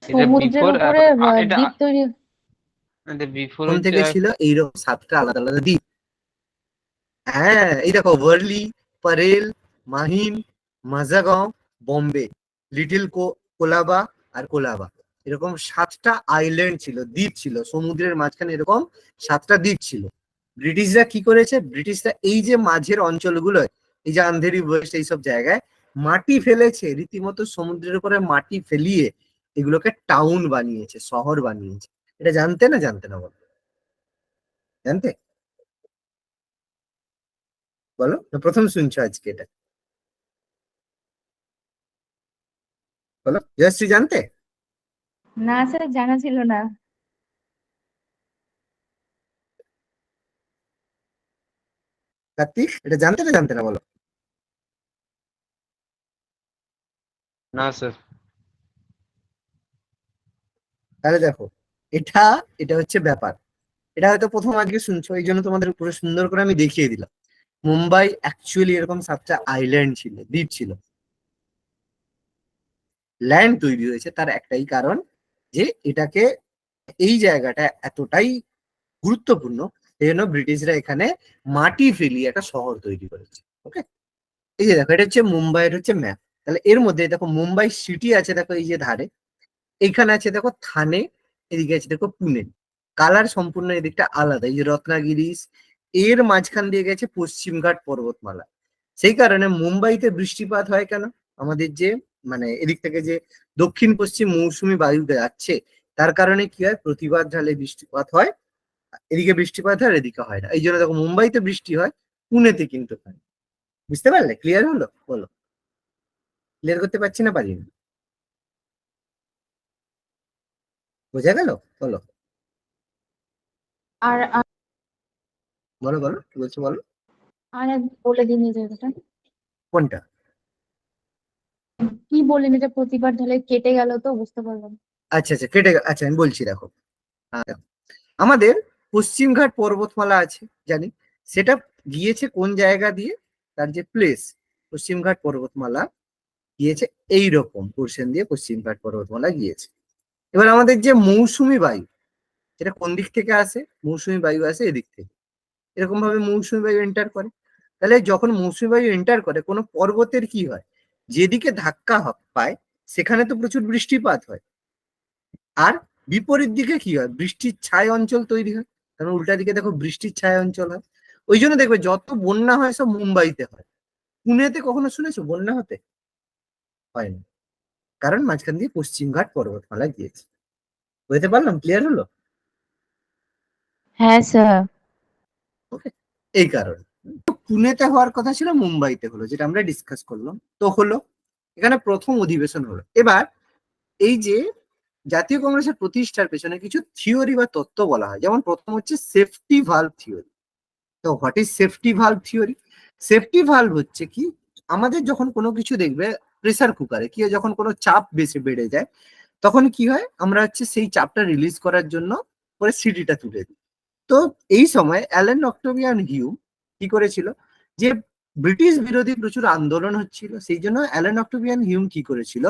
Speaker 4: এটা
Speaker 3: সমুদ্রের
Speaker 4: বিফোর,
Speaker 3: উপরে
Speaker 4: এটা
Speaker 3: দ্বীপ তৈরি।
Speaker 4: বিফোর
Speaker 1: কোন
Speaker 4: হচ্ছে
Speaker 1: থেকে ছিল এইরকম 7টা আলাদা আলাদা দ্বীপ? হ্যাঁ, এই দেখো, ওয়ার্লি, পারেল, মাহিম, মাজাগাঁও, বোম্বে, লিটল কোলাবা আর কোলাবা, এরকম 7টা আইল্যান্ড ছিল, দ্বীপ ছিল সমুদ্রের মাঝখানে, এরকম 7টা দ্বীপ ছিল। ব্রিটিশরা কি করেছে, ব্রিটিশরা এই যে মাঝের অঞ্চলগুলো, এই যে আন্ধেরি ওয়েস্ট, এইসব জায়গায় মাটি ফেলেছে, রীতিমতো সমুদ্রের উপরে মাটি ফেলিয়ে এগুলোকে টাউন বানিয়েছে, শহর বানিয়েছে। এটা জানতে না জানতে না বলো? জানতে? বলো, না প্রথম শুনছো আজকে এটা? বলো জয়শ্রী, জানতে?
Speaker 3: না স্যার, জানা ছিল না।
Speaker 1: কার্তিক, এটা জানতে না জানতে না বলো?
Speaker 4: না স্যার।
Speaker 1: তাহলে দেখো, এটা এটা হচ্ছে ব্যাপার। এটা হয়তো প্রথম আজকে শুনছো, এই জন্য তোমাদের পুরো সুন্দর করে আমি দেখিয়ে দিলাম। মুম্বাই অ্যাকচুয়ালি এরকম 7টা আইল্যান্ড ছিল, দ্বীপ ছিল। ল্যান্ড তৈরি হয়েছে তার একটাই কারণ, যে এটাকে, এই জায়গাটা এতটাই গুরুত্বপূর্ণ, এই জন্য ব্রিটিশরা এখানে মাটি ফেলিয়ে একটা শহর তৈরি করেছে। ওকে, এই যে দেখো, এটা হচ্ছে মুম্বাইয়ের হচ্ছে ম্যাপ। তাহলে এর মধ্যে দেখো মুম্বাই সিটি আছে, দেখো এই যে ধারে, এইখানে আছে দেখো থানে, এদিকে আছে দেখো পুনে। কালার সম্পূর্ণ এদিকটা আলাদা, এই যে রত্নাগিরিস, এর মাঝখান দিয়ে গেছে পশ্চিমঘাট পর্বতমালা। সেই কারণে মুম্বাইতে বৃষ্টিপাত হয় কেন? আমাদের যে, মানে এদিক থেকে যে দক্ষিণ পশ্চিম মৌসুমী বায়ু যাচ্ছে, তার কারণে কি হয়, প্রতিবাদ ঢালে বৃষ্টিপাত হয়। এদিকে বৃষ্টিপাত হয়, আর এদিকে হয় না। এই জন্য দেখো মুম্বাইতে বৃষ্টি হয়, পুনেতে কিন্তু হয় না। বুঝতে পারলে? ক্লিয়ার হলো? বলো, ক্লিয়ার করতে পারছি না পারি না? বোঝা গেল? বলো
Speaker 3: আর আর
Speaker 1: বলো বলো, কি বলছো বলো।
Speaker 3: আর একবার বলে দিন এই জায়গাটা।
Speaker 1: কোনটা?
Speaker 3: কি বললেন, এটা প্রতিবার ঢালে কেটে গেল তো, বুঝতে পারলাম।
Speaker 1: আচ্ছা আচ্ছা, কেটে আচ্ছা, আমি বলছি দেখো। দেখো, আমাদের পশ্চিমঘাট পর্বতমালা আছে, জানি। সেটা গিয়েছে কোন জায়গা দিয়ে? তার যে প্লেস, পশ্চিমঘাট পর্বতমালা গিয়েছে এইরকম পোর্শন দিয়ে, পশ্চিমঘাট পর্বতমালা গিয়েছে। এবার আমাদের যে মৌসুমী বায়ু, সেটা কোন দিক থেকে আসে? মৌসুমী বায়ু আসে এদিক থেকে, এরকম ভাবে মৌসুমী বায়ু এন্টার করে। তাহলে যখন মৌসুমী বায়ু এন্টার করে কোনো পর্বতের, কি হয়, যেদিকে ধাক্কা পায় সেখানে তো প্রচুর বৃষ্টিপাত হয়, আর বিপরীত দিকে কি হয়, বৃষ্টির ছায় অঞ্চল তৈরি হয়। কারণ উল্টা দিকে দেখো বৃষ্টির ছায় অঞ্চল হয়। ওই জন্য দেখবে যত বন্যা হয় সব মুম্বাইতে হয়। পুনেতে কখনো শুনেছো বন্যা হতে? হয় না, কারণ মাঝখান দিয়ে পশ্চিমঘাট পর্বতমালা গিয়েছে। বুঝতে পারলাম? ক্লিয়ার হলো?
Speaker 3: হ্যাঁ স্যার।
Speaker 1: ওকে, এই কারণে পুনেতে হওয়ার কথা ছিল, মুম্বাইতে হলো, যেটা আমরা ডিসকাস করলাম। তো হলো, এখানে প্রথম অধিবেশন হলো। এবার এই যে জাতীয় কংগ্রেসের প্রতিষ্ঠার পেছনে কিছু থিওরি বা তত্ত্ব বলা হয়, যেমন প্রথম হচ্ছে সেফটি ভালভ থিওরি। তো what is safety valve theory? Safety valve হচ্ছে কি, আমাদের যখন কোনো কিছু দেখবে, প্রেসার কুকারে কি হয়, যখন কোনো চাপ বেশি বেড়ে যায়, তখন কি হয়, আমরা হচ্ছে সেই চাপটা রিলিজ করার জন্য পরে সিটিটা তুলে দিই। তো এই সময় অ্যালেন অক্টোভিয়ান হিউম কি করেছিল, যে ব্রিটিশ বিরোধী প্রচুর আন্দোলন হচ্ছিল, সেই জন্য অ্যালান অক্টাভিয়ান হিউম কি করেছিল,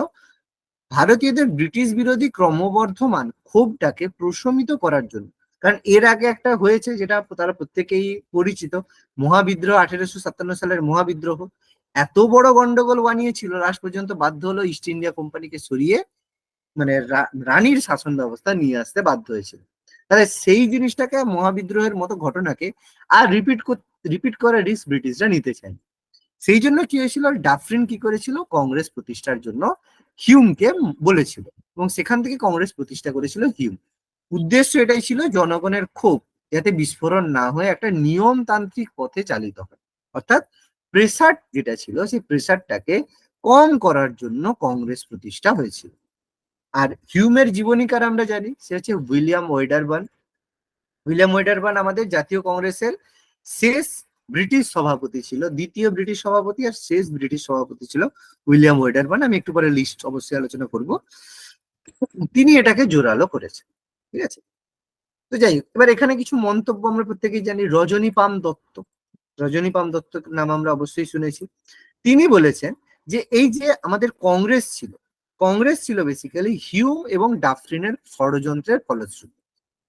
Speaker 1: ভারতীয়দের ব্রিটিশ বিরোধী ক্রমবর্ধমান ক্ষোভটাকে প্রশমিত করার জন্য, কারণ এর আগে একটা হয়েছে যেটা তারা প্রত্যেকেই পরিচিত, মহাবিদ্রোহ, 1857 সালের মহাবিদ্রোহ। এত বড় গন্ডগোল বানিয়েছিল, লাস্ট পর্যন্ত বাধ্য হলো ইস্ট ইন্ডিয়া কোম্পানিকে সরিয়ে মানে রানীর শাসন ব্যবস্থা নিয়ে আসতে বাধ্য হয়েছিল। তাহলে সেই জিনিসটাকে, মহাবিদ্রোহের মতো ঘটনাকে আর রিপিট করার রিস্ক ব্রিটিশরা নিতে চায়। সেই জন্য কি হয়েছিল, ডাফরিন কি করেছিল, কংগ্রেস প্রতিষ্ঠার জন্য হিউমকে বলেছিল, এবং সেখান থেকে কংগ্রেস প্রতিষ্ঠা করেছিল হিউম। উদ্দেশ্য এটাই ছিল, জনগণের ক্ষোভ যাতে বিস্ফোরণ না হয়ে একটা নিয়মতান্ত্রিক পথে চালিত হয়, অর্থাৎ প্রেসার যেটা ছিল সেই প্রেসারটাকে কম করার জন্য কংগ্রেস প্রতিষ্ঠা হয়েছিল। আর হিউমের জীবনীকার আমরা জানি, সে হচ্ছে উইলিয়াম ওয়েডারবার্ন। উইলিয়াম ওয়েডারবার্ন আমাদের জাতীয় কংগ্রেসের শেষ ব্রিটিশ সভাপতি ছিল, দ্বিতীয় ব্রিটিশ সভাপতি আর শেষ ব্রিটিশ সভাপতি ছিল উইলিয়াম ওয়েডারবার্ন। আমি একটু পরে লিস্ট অবশ্যই আলোচনা করব। তিনি এটাকে জোরালো করেছেন, ঠিক আছে। তো যাই হোক, এবার এখানে কিছু মন্তব্য আমরা প্রত্যেকেই জানি। রজনী পাম দত্ত, রজনী পাম দত্ত নাম আমরা অবশ্যই শুনেছি। তিনি বলেছেন যে এই যে আমাদের কংগ্রেস ছিল বেসিক্যালি হিউম এবং ডাফরিনের ষড়যন্ত্রের ফলশ্রুতি।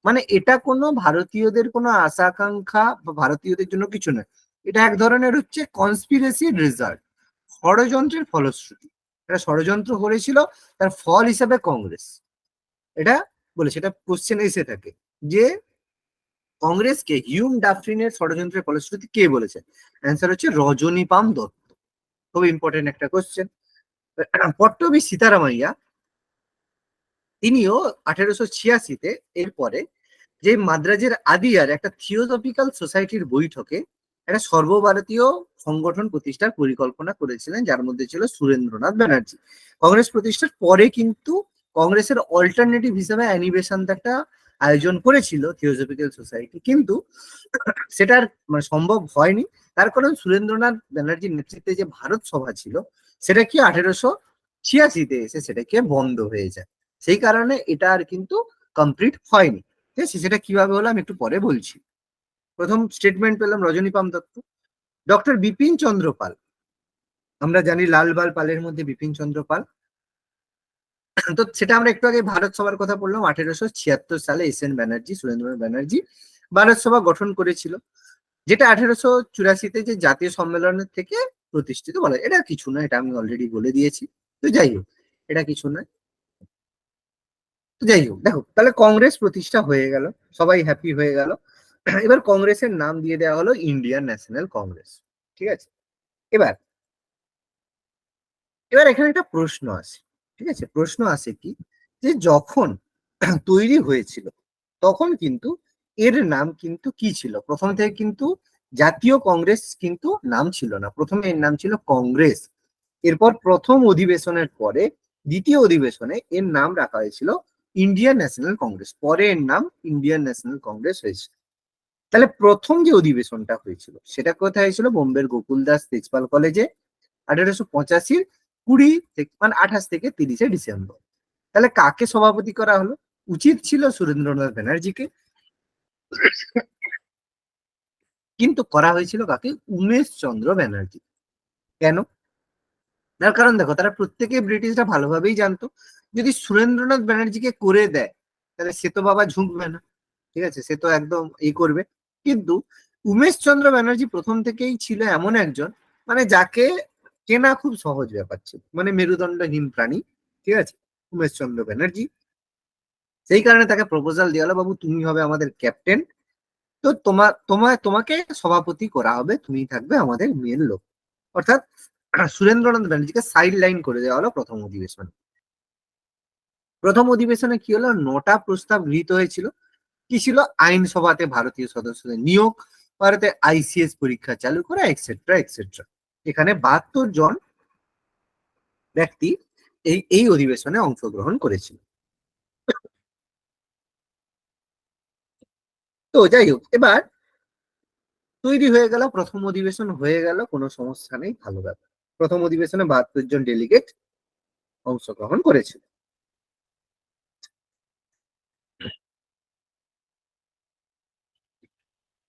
Speaker 1: মানে এটা কোনো ভারতীয়দের কোনো আশা আকাঙ্ক্ষা বা ভারতীয়দের জন্য কিছু নয়, এটা এক ধরনের হচ্ছে কনস্পিরেসি রেজাল্ট, ষড়যন্ত্রের ফলশ্রুতি। এটা ষড়যন্ত্র করেছিল, তার ফল হিসাবে কংগ্রেস এটা বলেছে। এটা কোশ্চেন এসে থাকে যে কংগ্রেসকে হিউম ডাফরিনের ষড়যন্ত্রের ফলশ্রুতি কে বলেছে, অ্যান্সার হচ্ছে রজনী পাম দত্ত। খুব ইম্পর্টেন্ট একটা কোশ্চেন। পট্টবী সীতারামাইয়া, তিনিও 1886-তে এরপরে যে মাদ্রাজের আদিয়ার একটা থিওসফিক্যাল সোসাইটির বৈঠকে একটা সর্বভারতীয় সংগঠন প্রতিষ্ঠার পরিকল্পনা করেছিলেন, যার মধ্যে ছিল সুরেন্দ্রনাথ ব্যানার্জি। কংগ্রেস প্রতিষ্ঠার পরে কিন্তু কংগ্রেসের অল্টারনেটিভ হিসেবে অ্যানিবেশন একটা আয়োজন করেছিল থিওসফিক্যাল সোসাইটি, কিন্তু সেটার মানে সম্ভব হয়নি। তার কারণ সুরেন্দ্রনাথ ব্যানার্জির নেতৃত্বে যে ভারত সভা ছিল সেটা কি 1886-তে এসে সেটাকে বন্ধ হয়ে যায়, সেই কারণে এটা আর কিন্তু কমপ্লিট হয়নি। ঠিক আছে, সেটা কিভাবে হলো আমি একটু পরে বলছি। প্রথম স্টেটমেন্ট পেলাম রজনী পাম দত্ত। ডক্টর বিপিন চন্দ্র পাল, আমরা জানি লাল বাল পালের মধ্যে বিপিন চন্দ্র পাল, তো সেটা আমরা একটু আগে ভারত সভার কথা বললাম। 1876 সালে এস এন ব্যানার্জি, সুরেন্দ্রনাথ ব্যানার্জি ভারত সভা গঠন করেছিল, যেটা 1884-তে যে জাতীয় সম্মেলনের থেকে প্রতিষ্ঠিত বলা হয়। এটা কিছু না, এটা আমি অলরেডি বলে দিয়েছি। তো যাই হোক, এটা কিছু নয়। তো যাই হোক, দেখো তাহলে কংগ্রেস প্রতিষ্ঠা হয়ে গেল, সবাই হ্যাপি হয়ে গেল। এবার কংগ্রেসের নাম দিয়ে দেওয়া হলো ইন্ডিয়ান ন্যাশনাল কংগ্রেস, ঠিক আছে। এবার এবার এখানে একটা প্রশ্ন আসে, ঠিক আছে। প্রশ্ন আসে কি, যে যখন তৈরি হয়েছিল তখন কিন্তু এর নাম কিন্তু কি ছিল? প্রথম থেকে কিন্তু জাতীয় কংগ্রেস কিন্তু নাম ছিল না, প্রথমে এর নাম ছিল কংগ্রেস। এরপর প্রথম অধিবেশনের পরে দ্বিতীয় অধিবেশনে এর নাম রাখা হয়েছিল ইন্ডিয়ান ন্যাশনাল কংগ্রেস, পরে এর নাম ইন্ডিয়ান ন্যাশনাল কংগ্রেস হয়েছিল। তাহলে প্রথম যে অধিবেশনটা হয়েছিল সেটা কোথায় হয়েছিল? বোম্বের গোকুল দাস তেজপাল কলেজে 1885-র 28 থেকে 30 ডিসেম্বর। তাহলে কাকে সভাপতি করা হলো? উচিত ছিল সুরেন্দ্রনাথ ব্যানার্জিকে, কিন্তু করা হয়েছিল কাকে? উমেশ চন্দ্র ব্যানার্জি। কেন? তার কারণ দেখো, তারা প্রত্যেকে ব্রিটিশরা ভালোভাবেই জানতো যদি সুরেন্দ্রনাথ ব্যানার্জিকে করে দেয় তাহলে সে তো বাবা ঝুঁকবে না, ঠিক আছে, সে তো একদম এই করবে। কিন্তু উমেশ চন্দ্র ব্যানার্জি প্রথম থেকেই ছিল এমন একজন মানে যাকে কেনা খুব সহজ ব্যাপার ছিল, মানে মেরুদণ্ডহীন প্রাণী, ঠিক আছে, উমেশ চন্দ্র ব্যানার্জি। সেই কারণে তাকে প্রপোজাল দেওয়া হলো, বাবু তুমি হবে আমাদের ক্যাপ্টেন, তো তোমাকে সভাপতি করা হবে, তুমি থাকবে আমাদের মেন লোক। অর্থাৎ সুরেন্দ্রনাথ ব্যানার্জিকে সাইড লাইন করে দেওয়া হলো প্রথম অধিবেশনে। প্রথম অধিবেশনে কি হলো? 9টা প্রস্তাব গৃহীত হয়েছিল। কি ছিল? আইনসভাতে ভারতীয় সদস্যদের নিয়োগ, ভারতে আইসিএস পরীক্ষা চালু করা, এক্সেট্রা এক্সেট্রা। এখানে 72 জন ব্যক্তি এই অধিবেশনে অংশগ্রহণ করেছিল। তো যাই হোক, এবার তৈরি হয়ে গেল, প্রথম অধিবেশন হয়ে গেল, কোনো সমস্যা নেই, ভালো ব্যাপার। প্রথম অধিবেশনে 72 জন ডেলিগেট অংশগ্রহণ করেছিল।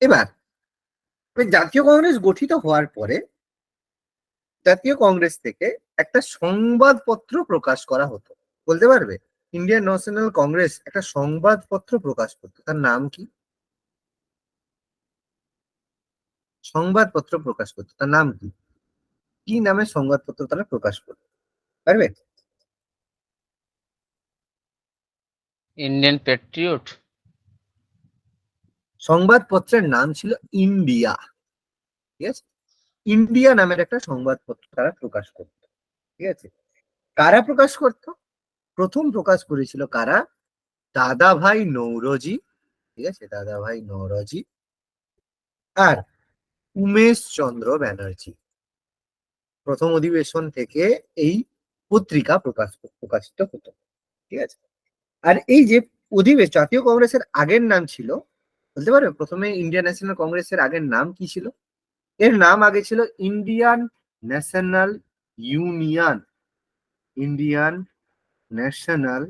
Speaker 1: এবার জাতীয় কংগ্রেস গঠিত হওয়ার পরে জাতীয় কংগ্রেস থেকে একটা সংবাদপত্র প্রকাশ করা হতো, বলতে পারবে? ইন্ডিয়ান ন্যাশনাল কংগ্রেস একটা সংবাদপত্র প্রকাশ করতো, তার নাম কি? সংবাদপত্র প্রকাশ করতো, তার নাম কি? কি নামে সংবাদপত্র তারা প্রকাশ করতো, পারবে?
Speaker 4: Indian Patriot.
Speaker 1: সংবাদপত্রের নাম ছিল ইন্ডিয়া। ঠিক আছে, ইন্ডিয়া নামের একটা সংবাদপত্র তারা প্রকাশ করতো। ঠিক আছে, কারা প্রকাশ করতো? প্রথম প্রকাশ করেছিল কারা? দাদাভাই নৌরোজি। ঠিক আছে, দাদাভাই নৌরোজি আর উমেশ চন্দ্র ব্যানার্জি। প্রথম অধিবেশন থেকে এই পত্রিকা প্রকাশিত হতো। ঠিক আছে, আর এই যে জাতীয় কংগ্রেসের আগের নাম ছিল, বলতে পারবে প্রথমে ইন্ডিয়ান ন্যাশনাল কংগ্রেসের আগের নাম কি ছিল? এর নাম আগে ছিল Indian national union. Indian national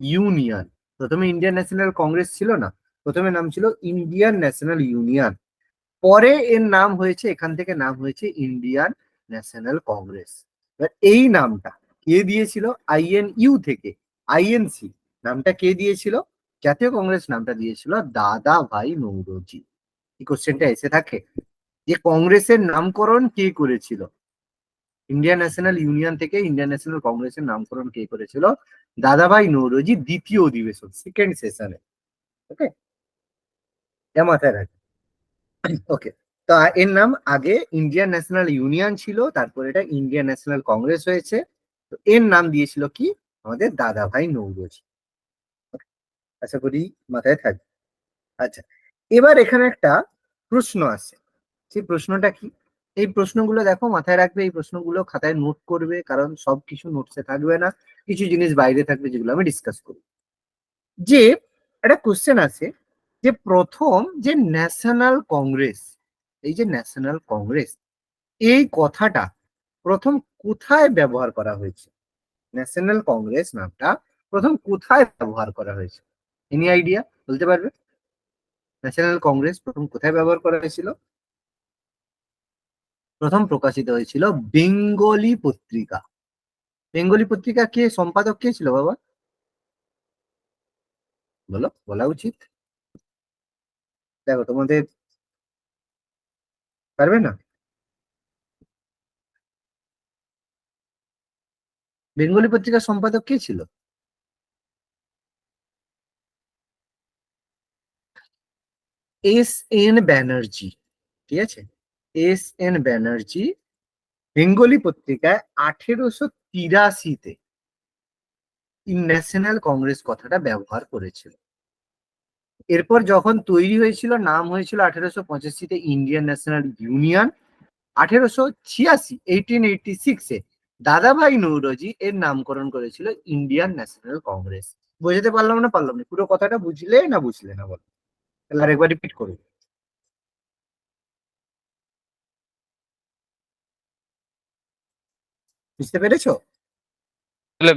Speaker 1: union. প্রথমে ইন্ডিয়ান ন্যাশনাল কংগ্রেস ছিল না, প্রথমে নাম ছিল ইন্ডিয়ান ন্যাশনাল ইউনিয়ন। পরে এর নাম হয়েছে, এখান থেকে নাম হয়েছে ইন্ডিয়ান ন্যাশনাল কংগ্রেস। এবার এই নামটা কে দিয়েছিল? আইএনইউ থেকে আইএনসি নামটা কে দিয়েছিল? জাতীয় কংগ্রেস নামটা দিয়েছিল দাদা ভাই নৌরোজি। এই কোশ্চেনটা এসে থাকে যে কংগ্রেসের নামকরণ কে করেছিল? ইন্ডিয়ান ন্যাশনাল ইউনিয়ন থেকে ইন্ডিয়ান ন্যাশনাল কংগ্রেসের নামকরণ কে করেছিল? দাদাভাই নৌরোজি, দ্বিতীয় অধিবেশন, সেকেন্ড সেশনে। ওকে, এটা মাথায় রাখবে। ওকে, তো এর নাম আগে ইন্ডিয়ান ন্যাশনাল ইউনিয়ন ছিল, তারপর এটা ইন্ডিয়ান ন্যাশনাল কংগ্রেস হয়েছে। তো এর নাম দিয়েছিল কি? আমাদের দাদাভাই নৌরোজি। আশা করি মাথায় থাকবে। আচ্ছা, এবার এখানে একটা প্রশ্ন আছে, সেই প্রশ্নটা কি? এই প্রশ্নগুলো দেখো, মাথায় রাখবে, এই প্রশ্নগুলো খাতায় নোট করবে, কারণ সবকিছু নোটসে থাকবে না, কিছু জিনিস বাইরে থাকবে যেগুলো আমি ডিসকাস করব। যে একটা কোশ্চেন আছে যে প্রথম যে ন্যাশনাল কংগ্রেস, এই যে ন্যাশনাল কংগ্রেস, এই কথাটা প্রথম কোথায় ব্যবহার করা হয়েছে? ন্যাশনাল কংগ্রেস নামটা প্রথম কোথায় ব্যবহার করা হয়েছে? এনি আইডিয়া, বলতে পারবে? ন্যাশনাল কংগ্রেস প্রথম কোথায় ব্যবহার করা হয়েছিল? প্রথম প্রকাশিত হয়েছিল বেঙ্গলি পত্রিকা। বেঙ্গলি পত্রিকা কে সম্পাদক কে ছিল বাবা? বলো, বলা উচিত। দেখো তোমাদের পারবে না? বেঙ্গলি পত্রিকার সম্পাদক কে ছিল? এস.এন. ব্যানার্জি। ঠিক আছে, এস.এন. ব্যানার্জি বেঙ্গলি পত্রিকায় 1883-তে ন্যাশনাল কংগ্রেস কথাটা ব্যবহার করেছিল। এরপর যখন তৈরি হয়েছিল, নাম হয়েছিল 1885-তে ইন্ডিয়ান ন্যাশনাল ইউনিয়ন। 1886 1886-এ দাদাভাই নৌরোজি এর নামকরণ করেছিল ইন্ডিয়ান ন্যাশনাল কংগ্রেস। বোঝাতে পারলাম না? পারলাম না? পুরো কথাটা বুঝলে না বুঝলে না বলো? তাহলে আরেকবার রিপিট করবো। বুঝতে পেরেছো?
Speaker 4: তাহলে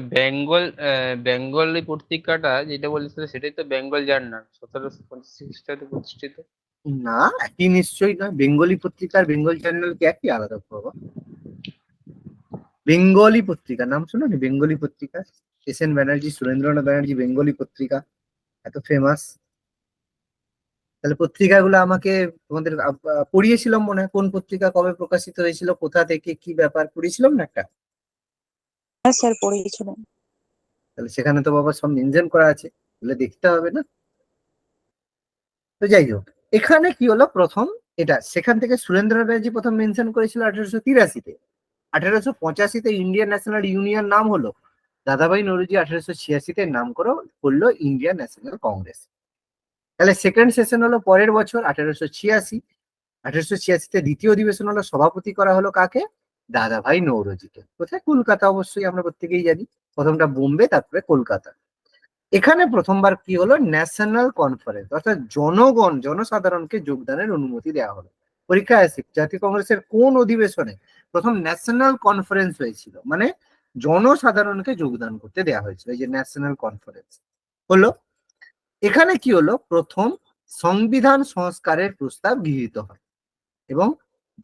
Speaker 4: বেঙ্গলি পত্রিকাটা যেটা বলেছিল সেটাই তো বেঙ্গল জার্নাল, 1750 খ্রিস্টাব্দে প্রতিষ্ঠিত।
Speaker 1: না, একই নিশ্চয়ই না। বেঙ্গলি পত্রিকা আর বেঙ্গল চ্যানেল কি একই, আলাদা বাবা? বেঙ্গলি পত্রিকা নাম শুনো নি? বেঙ্গলি পত্রিকা, এস.এন. ব্যানার্জি, সুরেন্দ্রনাথ ব্যানার্জি, বেঙ্গলি পত্রিকা এত ফেমাস। তাহলে পত্রিকাগুলো আমাকে তোমাদের পড়িয়েছিলাম মনে হয়, কোন পত্রিকা কবে প্রকাশিত হয়েছিল, কোথা থেকে, কি ব্যাপার পড়িয়েছিলাম না একটা?
Speaker 2: হ্যাঁ স্যার, পড়িয়েছিলেন।
Speaker 1: তাহলে সেখানে তো বাবা সব মেনশন করা আছে, তাহলে দেখতে হবে না? তো যাই হোক, এখানে কি হলো, প্রথম এটা সেখান থেকে সুরেন্দ্রনাথ ব্যানার্জি প্রথম মেনশন করেছিল 1883-তে। 1885-তে ইন্ডিয়ান ন্যাশনাল ইউনিয়ন নাম হলো, দাদাভাই নৌরোজি 1886-তে নাম করলো ইন্ডিয়ান ন্যাশনাল কংগ্রেস। তাহলে সেকেন্ড সেশন হলো পরের বছর 1886। 1886-তে দ্বিতীয় অধিবেশন হলো, সভাপতি করা হলো কাকে? দাদাভাই নৌরোজিকে। কোথায়? কলকাতা, অবশ্যই আমরা প্রত্যেকেই জানি। প্রথমটা বোম্বে, তারপরে কলকাতা। এখানে প্রথমবার কি হলো, ন্যাশনাল কনফারেন্স, অর্থাৎ জনসাধারণকে যোগদানের অনুমতি দেওয়া হলো। পরীক্ষায় আসে জাতীয় কংগ্রেসের কোন অধিবেশনে প্রথম ন্যাশনাল কনফারেন্স হয়েছিল, মানে জনসাধারণকে যোগদান করতে দেওয়া হয়েছিল, এই যে ন্যাশনাল কনফারেন্স হলো। এখানে কি হলো, প্রথম সংবিধান সংস্কারের প্রস্তাব গৃহীত হয় এবং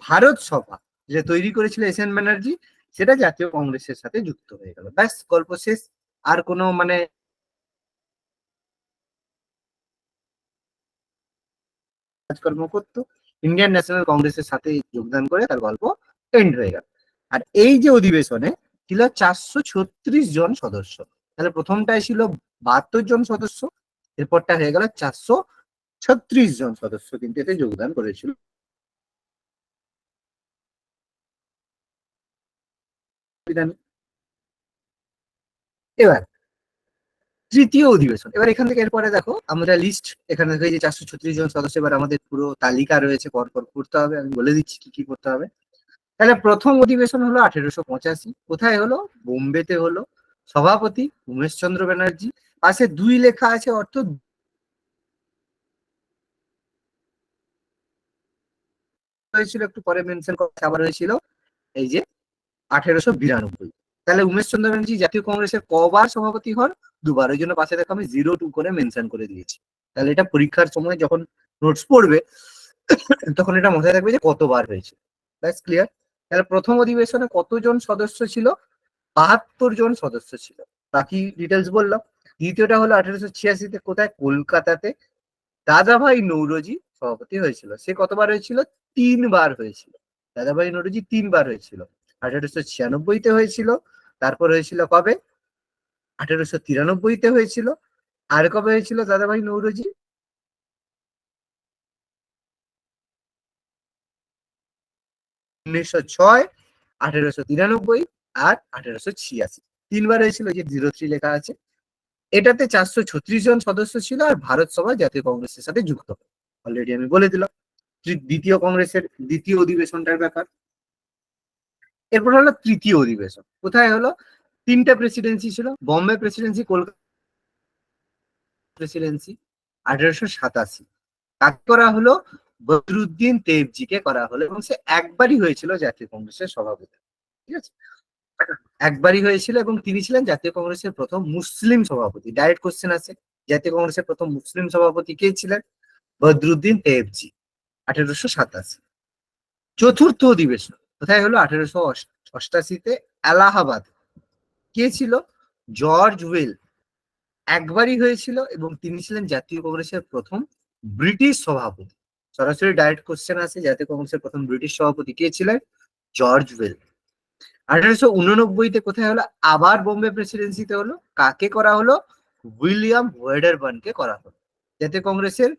Speaker 1: ভারত সভা, যেটা তৈরি করেছিল এস এন ব্যানার্জি, সেটা জাতীয় কংগ্রেসের সাথে যুক্ত হয়ে গেল। ব্যাস, গল্প শেষ। আর কোনো মানে কাজকর্ম করতো, ইন্ডিয়ান ন্যাশনাল কংগ্রেসের সাথে যোগদান করে তার গল্প এন্ড হয়ে গেল। আর এই যে অধিবেশনে ছিল 436 জন সদস্য, তাহলে প্রথমটায় ছিল 72 জন সদস্য, এরপরটা হয়ে গেল 436 জন সদস্য কিন্তু এতে যোগদান করেছিল। এবার তৃতীয় অধিবেশন, এবার এখান থেকে এরপরে দেখো আমরা লিস্ট এখানে দেখো, এই যে 436 জন সদস্য, এবার আমাদের পুরো তালিকা রয়েছে, পরপর করতে হবে, আমি বলে দিচ্ছি কি কি করতে হবে। তাহলে প্রথম অধিবেশন হলো 1885, কোথায় হলো? বোম্বেতে হলো। সভাপতি উমেশচন্দ্র ব্যানার্জি, পাশে 2 লেখা আছে, অর্থ হয়েছিল, একটু পরে মেনশন করা আবার হয়েছিল এই যে 1892। তাহলে উমেশচন্দ্র ব্যানার্জি জাতীয় কংগ্রেসের কবার সভাপতি হন? 2বার। ওই জন্য পাশে দেখো আমি 02 করে মেনশন করে দিয়েছি। তাহলে এটা পরীক্ষার সময় যখন নোটস পড়বে তখন এটা মাথায় রাখবে যে কতবার হয়েছে। ব্যাস, ক্লিয়ার। তাহলে প্রথম অধিবেশনে কতজন সদস্য ছিল? 72 জন সদস্য ছিল। বাকি ডিটেলস বললাম। দ্বিতীয়টা হলো 1886-তে, কোথায়? কলকাতাতে। দাদাভাই নৌরোজি সভাপতি হয়েছিল। সে কতবার হয়েছিল? 3বার হয়েছিল। দাদাভাই নৌরোজি 3বার হয়েছিল। 1896-তে হয়েছিল, তারপর হয়েছিল কবে? 1893-তে হয়েছিল। আর কবে হয়েছিল দাদাভাই নৌরোজি? 1906, 1893 আর 1886। 3বার হয়েছিল, যে 03 লেখা আছে। এটাতে 436 জন সদস্য ছিল, আর ভারত সভা জাতীয় কংগ্রেসের সাথে যুক্ত। অলরেডি আমি বলে দিলাম দ্বিতীয় কংগ্রেসের দ্বিতীয় অধিবেশনটার ব্যাপার। এরপর হলো তৃতীয় অধিবেশন, কোথায় হলো? 3টে প্রেসিডেন্সি ছিল, বম্বে প্রেসিডেন্সি, কলকাতা প্রেসিডেন্সি। 1887 কাকে করা হলো? বদরুদ্দিন তেবজিকে করা হলো, এবং সে একবারই হয়েছিল জাতীয় কংগ্রেসের সভাপতি। ঠিক আছে, একবারই হয়েছিল, এবং তিনি ছিলেন জাতীয় কংগ্রেসের প্রথম মুসলিম সভাপতি। ডাইরেক্ট কোশ্চেন আছে, জাতীয় কংগ্রেসের প্রথম মুসলিম সভাপতি কে ছিলেন? বদরুদ্দিন তেবজি, 1887। চতুর্থ অধিবেশন কোথায় হলো? 1888-তে এলাহাবাদ। কে ছিল? জর্জ ওয়েল, একবারই হয়েছিল, এবং তিনি ছিলেন জাতীয় কংগ্রেসের প্রথম ব্রিটিশ সভাপতি। সরাসরি ডাইরেক্ট কোশ্চেন আছে, জাতীয় কংগ্রেসের প্রথম ব্রিটিশ সভাপতি কে ছিলেন? George well. 1889-তে কোথায় হলো? আবার বোম্বে প্রেসিডেন্সিতে হলো। কাকে করা হলো? উইলিয়াম ওয়েডারবার্নকে করা হলো। জাতীয় কংগ্রেসের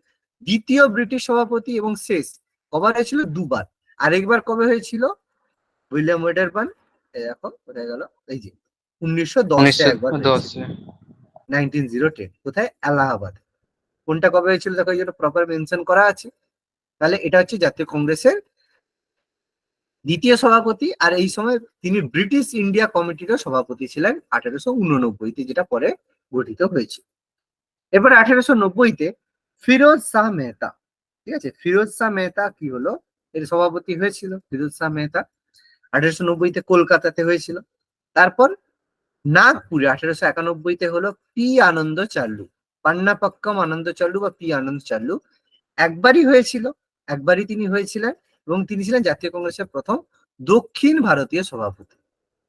Speaker 1: দ্বিতীয় ব্রিটিশ সভাপতি, এবং শেষ। কবার হয়েছিল? 2বার। আরেকবার কবে হয়েছিল? উইলিয়াম ওয়েডারবার্ন, দেখো কোথায় গেল, এই যে 1910-এ একবার হয়েছিল,
Speaker 4: 1910-এ।
Speaker 1: 1910। কোথায়? এলাহাবাদ। কোনটা কবে হয়েছিল দেখো, এই জন্য প্রপার মেনশন করা আছে। তাহলে এটা হচ্ছে জাতীয় কংগ্রেসের দ্বিতীয় সভাপতি, আর এই সময় তিনি ব্রিটিশ ইন্ডিয়া কমিটিরও সভাপতি ছিলেন 1889-তে, যেটা পরে গঠিত হয়েছিল। এরপরে 1890-তে ফিরোজ শাহ মেহতা, ঠিক আছে, ফিরোজ শাহ মেহতা কি হলো? এর সভাপতি হয়েছিল ফিরোজ শাহ মেহতা। 1890-তে কলকাতাতে হয়েছিল। তারপর নাগপুরে 1891-তে হলো পি আনন্দ চাল্লু, পান্নাপক্কম আনন্দ চাল্লু বা পি আনন্দ চাল্লু। একবারই হয়েছিল, একবারই তিনি হয়েছিলেন, এবং তিনি ছিলেন জাতীয় কংগ্রেসের প্রথম দক্ষিণ ভারতীয় সভাপতি।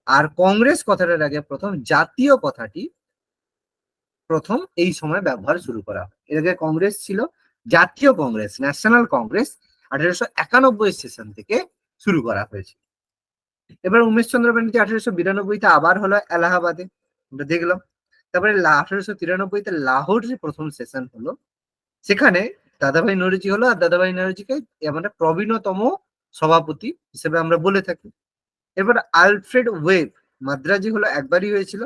Speaker 1: আর কংগ্রেস কথাটার আগে প্রথম জাতীয় কথাটি প্রথম এই সময় ব্যবহার শুরু করা হয়। এর আগে কংগ্রেস ছিল জাতীয় কংগ্রেস, ন্যাশনাল কংগ্রেস। 1891 সেশন থেকে শুরু করা হয়েছে। এবার উমেশচন্দ্র ব্যানার্জি 1892-তে আবার হলো এলাহাবাদে, আমরা দেখলাম। তারপরে 1893-তে লাহোরে প্রথম সেশন হলো, সেখানে দাদাভাই নৌরোজি হলো, আর দাদাভাই নৌরোজিকে আমরা প্রবীণতম সভাপতি হিসেবে আমরা বলে থাকি। এবার আলফ্রেড ওয়েব মাদ্রাজি হলো, একবারই হয়েছিল।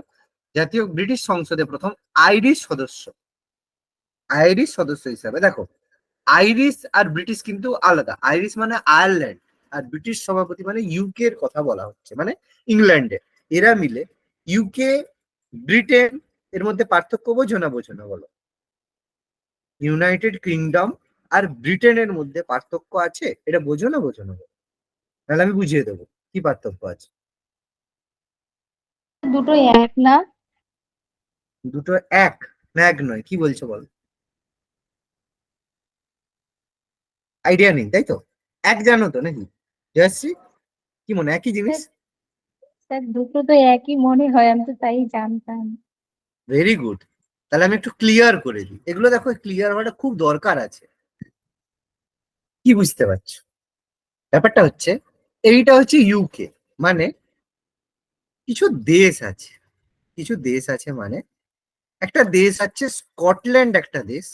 Speaker 1: জাতীয় ব্রিটিশ সংসদে প্রথম আইরিশ সদস্য, আইরিশ সদস্য হিসাবে। দেখো, আইরিশ আর ব্রিটিশ কিন্তু আলাদা। আইরিশ মানে আয়ারল্যান্ড, আর ব্রিটিশ সভাপতি মানে ইউকে এর কথা বলা হচ্ছে, মানে ইংল্যান্ডে। এরা মিলে ইউকে, ব্রিটেন, এর মধ্যে পার্থক্য বোঝো না? বোঝো না বলো? ইউনাইটেড কিংডম আর ব্রিটেনের মধ্যে পার্থক্য আছে, এটা বোঝো না? বোঝো না? তাহলে আমি বুঝিয়ে দেবো কি পার্থক্য আছে।
Speaker 3: দুটোই এক না?
Speaker 1: দুটো এক না? এক নয়, কি বলছো বলো? আইডিয়া নেই তাই তো? এক জানো তো নাকি জয়শ্রী? কি মনে একই জিনিস?
Speaker 3: স্যার দুটো তো একই মনে হয়, আমি তো তাই জানতাম।
Speaker 1: Very good. তাহলে আমি একটু ক্লিয়ার করে দিই, এগুলো দেখো ক্লিয়ার হওয়াটা খুব দরকার আছে। কি বুঝতে পারছো ব্যাপারটা হচ্ছে? এইটা হচ্ছে ইউকে, মানে কিছু দেশ আছে, কিছু দেশ আছে, মানে একটা দেশ আছে স্কটল্যান্ড, একটা দেশ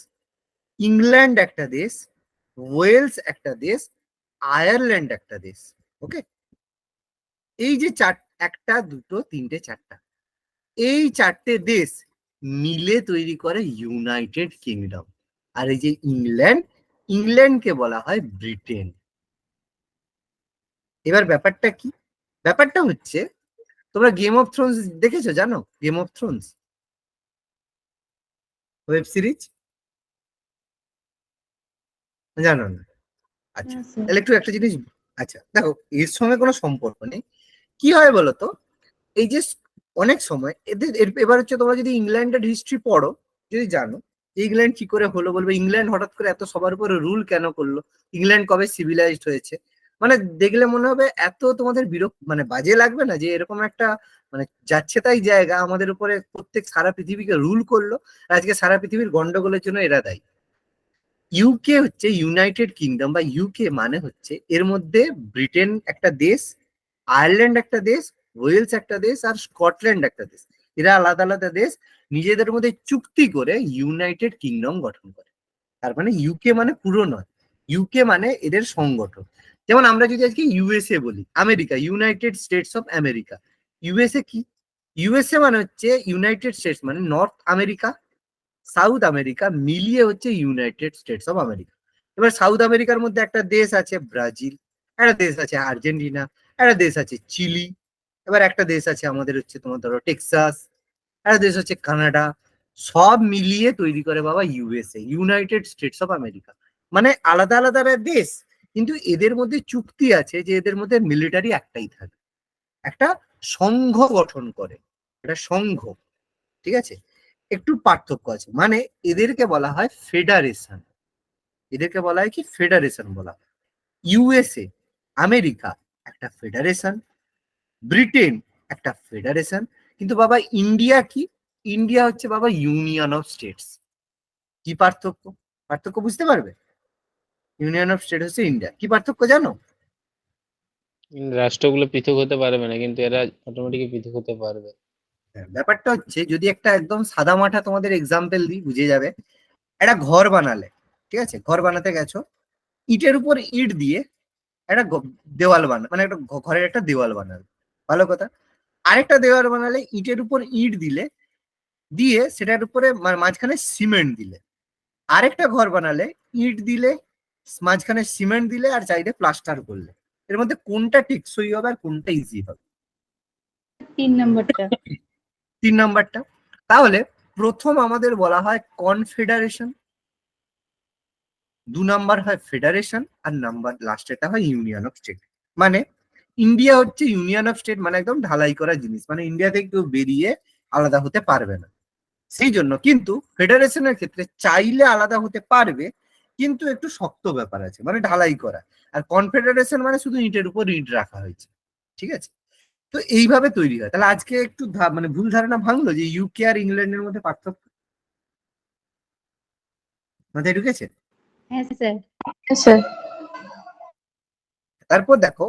Speaker 1: ইংল্যান্ড, একটা দেশ ওয়েলস, একটা দেশ আয়ারল্যান্ড, একটা দেশ। ওকে, এই যে একটা দুটো তিনটে চারটা, এই চারটে দেশ মিলে তৈরি করে ইউনাইটেড কিংডম। আর এই যে ইংল্যান্ড, ইংল্যান্ডকে বলা হয় ব্রিটেন। এবার ব্যাপারটা কি? ব্যাপারটা হচ্ছে, তোমরা গেম অফ থ্রোনস দেখেছো? জানো game of Thrones web series? জানো না? আচ্ছা,
Speaker 3: না স্যার।
Speaker 1: তাহলে একটু একটা জিনিস, আচ্ছা দেখো, এর সঙ্গে কোনো সম্পর্ক নেই। কি হয় বলতো, এই যে অনেক সময় এদের এবার হচ্ছে, তোমরা যদি ইংল্যান্ডের হিস্ট্রি পড়ো, যদি জানো যে ইংল্যান্ড কি করে হলো, বলবে ইংল্যান্ড হঠাৎ করে এত সবার উপরে রুল কেন করলো, ইংল্যান্ড কবে সিভিলাইজড হয়েছে। মানে দেখলে মনে হবে এত তোমাদের মানে বাজে লাগবে না যে এরকম একটা মানে যাচ্ছে তাই জায়গা আমাদের উপরে প্রত্যেক সারা পৃথিবীকে রুল করলো, আর আজকে সারা পৃথিবীর গন্ডগোলের জন্য এরা দায়ী। ইউকে হচ্ছে ইউনাইটেড কিংডম, বা ইউকে মানে হচ্ছে এর মধ্যে ব্রিটেন একটা দেশ, আয়ারল্যান্ড একটা দেশ, ওয়েলস একটা দেশ, আর স্কটল্যান্ড একটা দেশ। এরা আলাদা আলাদা দেশ নিজেদের মধ্যে চুক্তি করে ইউনাইটেড কিংডম গঠন করে। তার মানে ইউকে মানে পুরো নয়, ইউকে মানে এদের সংগঠন। যেমন আমরা যদি আজকে ইউএসএ বলি, America, United states of America. USA কি? ইউএসএ মানে হচ্ছে ইউনাইটেড স্টেটস, মানে নর্থ আমেরিকা, সাউথ আমেরিকা মিলিয়ে হচ্ছে ইউনাইটেড স্টেটস অফ আমেরিকা। এবার সাউথ আমেরিকার মধ্যে একটা দেশ আছে ব্রাজিল, একটা দেশ আছে আর্জেন্টিনা, একটা দেশ আছে চিলি, এবার একটা দেশ আছে আমাদের হচ্ছে তোমার ধরো টেক্সাস, একটা দেশ হচ্ছে কানাডা। সব মিলিয়ে তৈরি করে বাবা USA, United states of America. মানে আলাদা আলাদা দেশ, কিন্তু এদের মধ্যে চুক্তি আছে যে এদের মধ্যে মিলিটারি একটাই থাকে, একটা সংঘ গঠন করে, একটা সংঘ। ঠিক আছে, একটু পার্থক্য আছে, মানে এদেরকে বলা হয় ফেডারেশন, এদেরকে বলা হয় কি ফেডারেশন বলা হয়। ইউএসএ, আমেরিকা একটা ফেডারেশন, ব্রিটেন একটা ফেডারেশন, কিন্তু বাবা ইন্ডিয়া কি? ইন্ডিয়া হচ্ছে বাবা ইউনিয়ন অফ স্টেটস। কি পার্থক্য? পার্থক্য বুঝতে পারবে? ইউনিয়ন অফ স্টেট হচ্ছে ইন্ডিয়া, কি পার্থক্য জানো?
Speaker 4: রাষ্ট্রগুলো পৃথক হতে পারবে না, কিন্তু এরা অটোমেটিক পৃথক হতে পারবে।
Speaker 1: হ্যাঁ, ব্যাপারটা হচ্ছে, যদি একটা একদম সাদা মাঠা তোমাদের এক্সাম্পল দিই বুঝে যাবে। একটা ঘর বানালে, ঠিক আছে, ঘর বানাতে গেছো, ইটের উপর ইট দিয়ে একটা দেওয়াল মানে একটা ঘরের একটা দেওয়াল বানালে, ভালো কথা। আরেকটা দেওয়াল বানালে ইটের উপর ইট দিলে, দিয়ে সেটার উপরে মাঝখানে সিমেন্ট দিলে। আরেকটা ঘর বানালে ইট দিলে, মাঝখানে সিমেন্ট দিলে, আর চাইলে প্লাস্টার করলে। এর মধ্যে কোনটা টেকসই হবে আর কোনটা ইজি হবে?
Speaker 3: 3 নম্বরটা।
Speaker 1: 3 নম্বরটা। তাহলে প্রথম আমাদের বলা হয় কনফেডারেশন, 2 নম্বর হয় ফেডারেশন, আর নাম্বার লাস্টেরটা হয় ইউনিয়ন অফ স্টেট। মানে ইন্ডিয়া হচ্ছে ইউনিয়ন অফ স্টেট, মানে একদম ঢালাই করা জিনিস, মানে ইন্ডিয়া থেকে কেউ বেরিয়ে আলাদা হতে পারবে না। সেই জন্য কিন্তু ফেডারেশনের ক্ষেত্রে চাইলে আলাদা হতে পারবে, কিন্তু একটু শক্ত ব্যাপার আছে, মানে ঢালাই করা। আর কনফেডারেশন মানে শুধু ইটের উপর ইট রাখা হয়েছে। ঠিক আছে, তো এইভাবে তৈরি হয়। তাহলে আজকে একটু মানে ভুল ধারণা ভাঙলো যে ইউকে আর ইংল্যান্ডের মধ্যে পার্থক্য মাথায় ঢুকেছে?
Speaker 3: হ্যাঁ স্যার। স্যার।
Speaker 1: তারপর দেখো,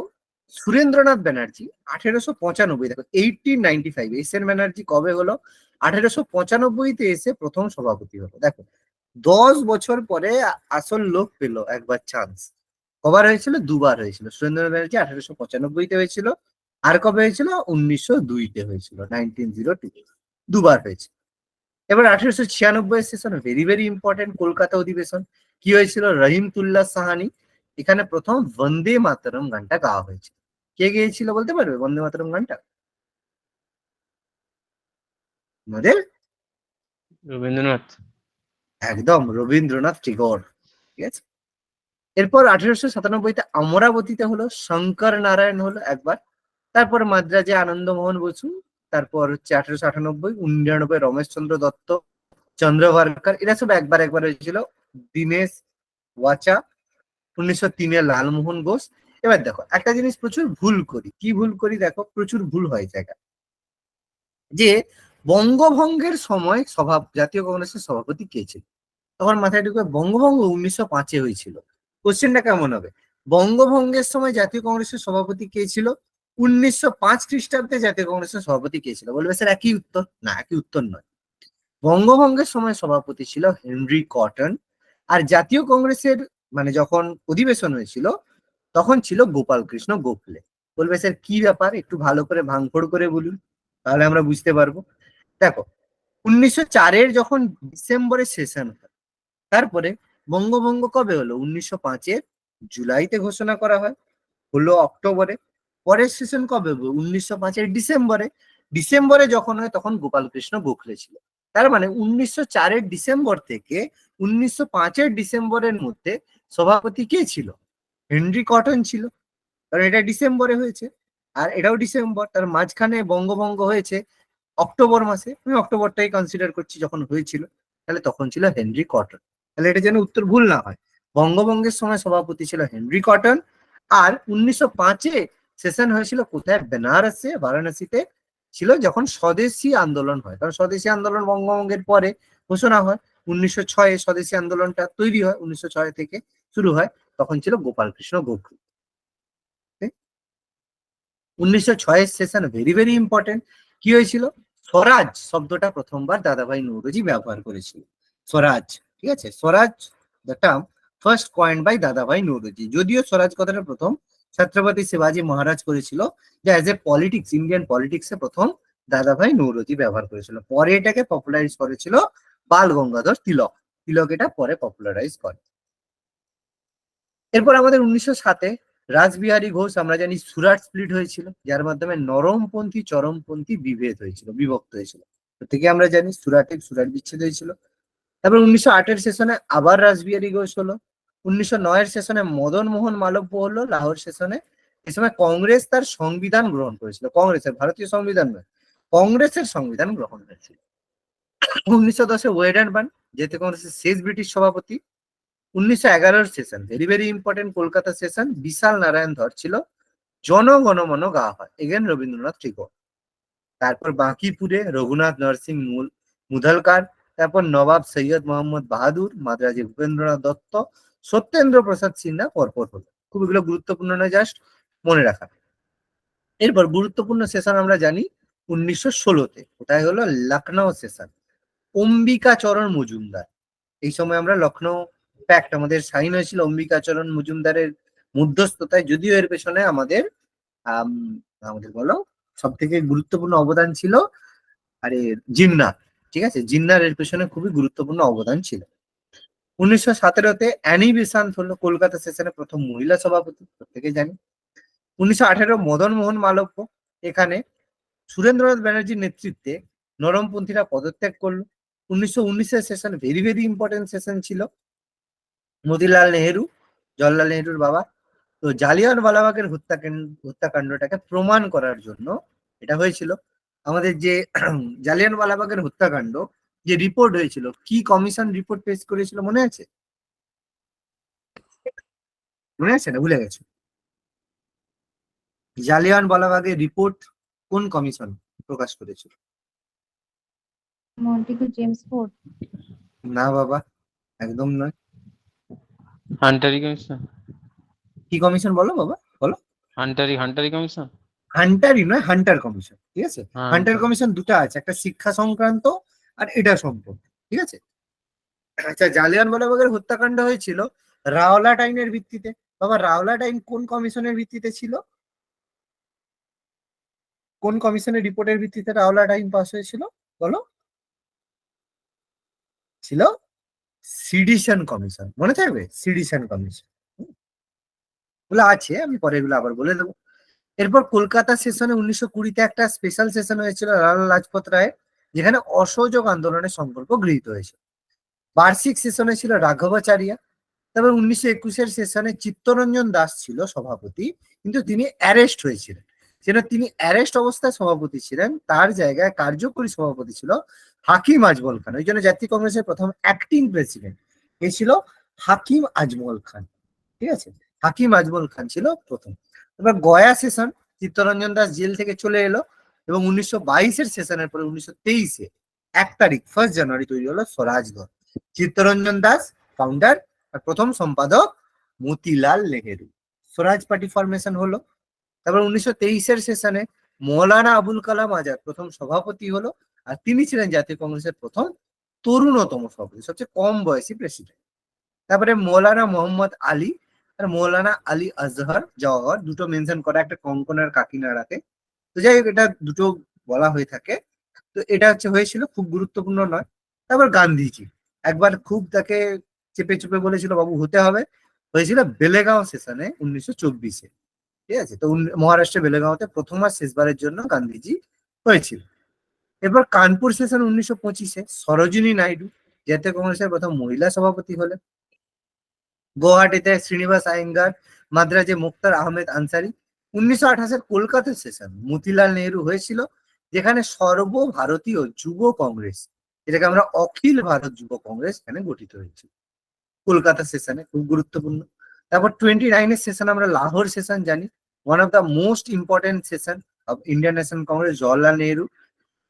Speaker 1: সুরেন্দ্রনাথ ব্যানার্জি 1895, দেখো 1895, এস এন ব্যানার্জি কবে হলো? 1895-তে এসে প্রথম সভাপতি হলো। দেখো 10 বছর পরে আসল লোক পেলো একবার চান্স। কবার হয়েছিল? দুবার হয়েছিল। সুরেন্দ্রনাথ ব্যানার্জি 1895-তে হয়েছিল, আর কবে হয়েছিল? 1902-তে হয়েছিল, 1902। দুবার হয়েছে। এবার 1896 session, very very important, Kolkata অধিবেশন। কি হয়েছিল? রহিমতুল্লাহ সাহানি, এখানে প্রথম বন্দে মাতরম গানটা গাওয়া হয়েছে। কে গেয়েছিল বলতে পারবে বন্দে মাতরম গানটা আমাদের?
Speaker 4: রবীন্দ্রনাথ।
Speaker 1: একদম রবীন্দ্রনাথ টেগোর। ঠিক আছে, এরপর 1897-তে অমরাবতীতে হলো, শঙ্কর নারায়ণ হলো একবার। তারপর মাদ্রাজে আনন্দমোহন বসু। তারপর হচ্ছে 1898, 1999 রমেশচন্দ্র দত্ত, চন্দ্রভারকার, এরা সব একবার একবার হয়েছিল। দীনেশ ওয়াচা, 1903-এ লালমোহন ঘোষ। এবার দেখো একটা জিনিস প্রচুর ভুল করি, কি ভুল করি দেখো, প্রচুর ভুল হয় জায়গা, যে বঙ্গভঙ্গের সময় জাতীয় কংগ্রেসের সভাপতি কে ছিল। তখন মাথায় ঢুকে বঙ্গভঙ্গ 1905 হয়েছিল। কোশ্চেনটা কেমন হবে, বঙ্গভঙ্গের সময় জাতীয় কংগ্রেসের সভাপতি কে ছিল, 1905 খ্রিস্টাব্দে জাতীয় কংগ্রেসের সভাপতি কে ছিল। বলবে স্যার একই উত্তর, না একই উত্তর নয়। বঙ্গভঙ্গের সময় সভাপতি ছিল হেনরি কটন, আর জাতীয় কংগ্রেসের মানে যখন অধিবেশন হয়েছিল তখন ছিল গোপাল কৃষ্ণ গোখলে। বলবে স্যার কি ব্যাপার, একটু ভালো করে ভাঙফোড় করে বলুন, তাহলে আমরা বুঝতে পারবো। দেখো 1904 যখন ডিসেম্বরে সেশন হয়, তারপরে বঙ্গভঙ্গ কবে হলো, 1905 জুলাইতে ঘোষণা করা হয়, হলো অক্টোবরে। পরের সেশন কবে হলো, 1905 ডিসেম্বরে। ডিসেম্বরে যখন হয় তখন গোপাল কৃষ্ণ গোখলে ছিল। তার মানে 1904 ডিসেম্বর থেকে 1905 ডিসেম্বরের মধ্যে সভাপতি কে ছিল, হেনরি কটন ছিল। কারণ এটা ডিসেম্বরে হয়েছে আর এটাও ডিসেম্বর, তার মাঝখানে বঙ্গভঙ্গ হয়েছে অক্টোবর মাসে, আমি অক্টোবরটাই কনসিডার করছি যখন হয়েছিল, তাহলে তখন ছিল হেনরি কটন। তাহলে এটা যেন উত্তর ভুল না হয়, বঙ্গভঙ্গের সময় সভাপতি ছিল হেনরি কটন, আর 1905 সেশন হয়েছিল কোথায়, বেনারসে, বারাণসীতে ছিল, যখন স্বদেশী আন্দোলন হয়। কারণ স্বদেশী আন্দোলন বঙ্গভঙ্গের পরে ঘোষণা হয়, 1906 স্বদেশী আন্দোলনটা তৈরি হয়, 1906 থেকে শুরু হয়, তখন ছিল Gopal Krishna Gokhale. 1906 session very very important. কি হয়েছিল, স্বরাজ শব্দটা প্রথমবার দাদাভাই নৌরোজি ব্যবহার করেছিল। স্বরাজ, ঠিক আছে, Swaraj the term first coined by Dadabhai Naoroji. যদিও স্বরাজ কথাটা প্রথম ছত্রপতি শিবাজী মহারাজ করেছিল, যে অ্যাজ এ পলিটিক্স, ইন্ডিয়ান পলিটিক্সে প্রথম দাদাভাই নৌরোজি ব্যবহার করেছিল। পরে এটাকে পপুলারাইজ করেছিল বাল গঙ্গাধর তিলক। তিলক এটা পরে পপুলারাইজ করে। এরপর আমাদের 1907 রাসবিহারী ঘোষ, আমরা জানি সুরাট স্প্লিট হয়েছিল, যার মাধ্যমে নরমপন্থী চরমপন্থী বিভেদ হয়েছিল, বিভক্ত হয়েছিল। থেকে আমরা জানি সুরাট বিচ্ছেদ হয়েছিল। তারপর 1908 সেশনে আবার রাসবিহারী ঘোষ হলো। 1909 সেশনে মদন মোহন মালব্য হলো লাহোর সেশনে। এই সময় কংগ্রেস তার সংবিধান গ্রহণ করেছিল, কংগ্রেসের, ভারতীয় সংবিধান নয়, কংগ্রেসের সংবিধান গ্রহণ হয়েছিল। 1910 ওয়েড অ্যান্ড বার্ন, যেহেতু কংগ্রেসের শেষ ব্রিটিশ সভাপতি। 1911 session very very important, Kolkata session, Bishan Narayan Dar ছিল, জনগণমন গাওয়া হয়, এগেন রবীন্দ্রনাথ ঠাকুর। তারপর বাঁকিপুরে রঘুনাথ নরসিংহ মুধলকার, তারপর নবাব সৈয়দ মোহাম্মদ বাহাদুর, মাদ্রাজে ভূপেন্দ্রনাথ দত্ত, সত্যেন্দ্র প্রসাদ সিনহা পরপর হলো। খুব এগুলো গুরুত্বপূর্ণ নয়, জাস্ট মনে রাখা। এরপর গুরুত্বপূর্ণ সেশন আমরা জানি 1916-তে, ওটাই হলো লখনৌ সেশন, অম্বিকাচরণ মজুমদার। এই সময় আমরা লখনৌ প্যাক্ট আমাদের সাইন হয়েছিল অম্বিকাচরণ মজুমদারের মধ্যস্থতায়, যদিও এর পেছনে আমাদের আমাদের বলো সব থেকে গুরুত্বপূর্ণ অবদান ছিল আরে জিন্নাহ, ঠিক আছে, জিন্নাহর এর পেছনে খুবই গুরুত্বপূর্ণ অবদান ছিল। 1917-তে অ্যানি বেসান্ত হলো কলকাতা সেশনে প্রথম মহিলা সভাপতি, প্রত্যেকে জানি। 1918 মদন মোহন মালব্য, এখানে সুরেন্দ্রনাথ ব্যানার্জির নেতৃত্বে নরমপন্থীরা পদত্যাগ করলো। 1919 session very very important session ছিল, মতিলাল নেহেরু, জওহরলাল নেহেরুর বাবা। তো জালিয়ানওয়ালাবাগের হত্যাকাণ্ডটাকে প্রমাণ করার জন্য এটা হয়েছিল। আমাদের যে জালিয়ানওয়ালাবাগের হত্যাকাণ্ড যে রিপোর্ট হয়েছিল, কি কমিশন রিপোর্ট পেশ করেছিল মনে আছে, মনে আছে না ভুলে গেছো? জালিয়ানওয়ালাবাগের রিপোর্ট কোন কমিশন প্রকাশ করেছিল?
Speaker 3: Montagu Chelmsford.
Speaker 1: না বাবা, একদম নয়।
Speaker 4: হান্টারি কমিশন।
Speaker 1: কি কমিশন বলো বাবা, বলো।
Speaker 4: হান্টারি কমিশন।
Speaker 1: হান্টারই নয়, হান্টার কমিশন, ঠিক আছে।
Speaker 4: হ্যাঁ,
Speaker 1: হান্টার কমিশন দুটো আছে, একটা শিক্ষা সংক্রান্ত আর এটা সম্পর্ক, ঠিক আছে। আচ্ছা, জালিয়ানওয়ালাবাগের হত্যাকাণ্ড হয়েছিল রাওলাট আইনের ভিত্তিতে। বাবা রাওলাট আইন কোন কমিশনের ভিত্তিতে ছিল, কোন কমিশনের রিপোর্টের ভিত্তিতে রাওলাট আইন পাস হয়েছিল বলো? ছিল সিডিশন কমিশন, মনে থাকবে, সিডিশন কমিশন। এগুলো আছে, আমি পরে এগুলো আবার বলে দেবো। এরপর কলকাতা সেশনে 1920-তে একটা স্পেশাল সেশন হয়েছিল লালা লাজপত রায়, যেখানে অসহযোগ আন্দোলনের সম্পর্ক গৃহীত হয়েছিল। বার্ষিক সেশনে ছিল রাঘবাচারিয়া। তারপর 1921-এর সেশনে চিত্তরঞ্জন দাস ছিল সভাপতি, কিন্তু তিনি অ্যারেস্ট হয়েছিলেন। সেটা তিনি অ্যারেস্ট অবস্থায় সভাপতি ছিলেন, তার জায়গায় কার্যকরী সভাপতি ছিল হাকিম আজমল খান। ওই জন্য জাতীয় কংগ্রেসের প্রথম অ্যাক্টিং প্রেসিডেন্ট এ ছিল হাকিম আজমল খান, ঠিক আছে। হাকিম আজমল খান ছিল প্রথম। এবার গয়া সেশন, চিত্তরঞ্জন দাস জেল থেকে চলে এলো এবং 1922-এর সেশনের পরে 1923-এ 1 তারিখ 1 জানুয়ারি তৈরি হলো স্বরাজ দল। চিত্তরঞ্জন দাস ফাউন্ডার আর প্রথম সম্পাদক মতিলাল নেহেরু। স্বরাজ পার্টি ফরমেশন হলো। তারপর 1923-এর সেশনে মৌলানা আবুল কালাম আজাদ প্রথম সভাপতি হলো, আর তিনি ছিলেন জাতীয় কংগ্রেসের প্রথম তরুণতম সভাপতি, সবচেয়ে কম বয়সী প্রেসিডেন্ট। তারপরে মৌলানা মোহাম্মদ আলী আর মৌলানা আলী আজহার জওহর, দুটো মেনশন করা, একটা কঙ্কনার কাকিনাড়াতে। তো যাই হোক, এটা দুটো বলা হয়ে থাকে। তো এটা হয়েছিল, খুব গুরুত্বপূর্ণ নয়। তারপর গান্ধীজি একবার খুব তাকে চেপে চেপে বলেছিল বাবু হতে হবে, হয়েছিল বেলেগাঁও সেশনে 1924-এ। ঠিক আছে, তো মহারাষ্ট্রের বেলেগাঁওতে প্রথম আর শেষবারের জন্য গান্ধীজি হয়েছিল। এরপর কানপুর সেশন 1925-এ সরোজিনী নাইডু জাতীয় কংগ্রেসের প্রথম মহিলা সভাপতি হলেন। গুয়াহাটিতে শ্রীনিবাস আয়েঙ্গার, মাদ্রাজে মুক্তার আহমেদ আনসারি। 1928-এর কলকাতা সেশন মতিলাল নেহরু হয়েছিল, যেখানে সর্বভারতীয় যুব কংগ্রেস, যেটাকে আমরা অখিল ভারত যুব কংগ্রেস, এখানে গঠিত হয়েছিল কলকাতা সেশনে, খুব গুরুত্বপূর্ণ। তারপর 29-এর সেশন আমরা লাহোর সেশন জানি, one of the most important session of Indian national Congress, Jawaharlal Nehru.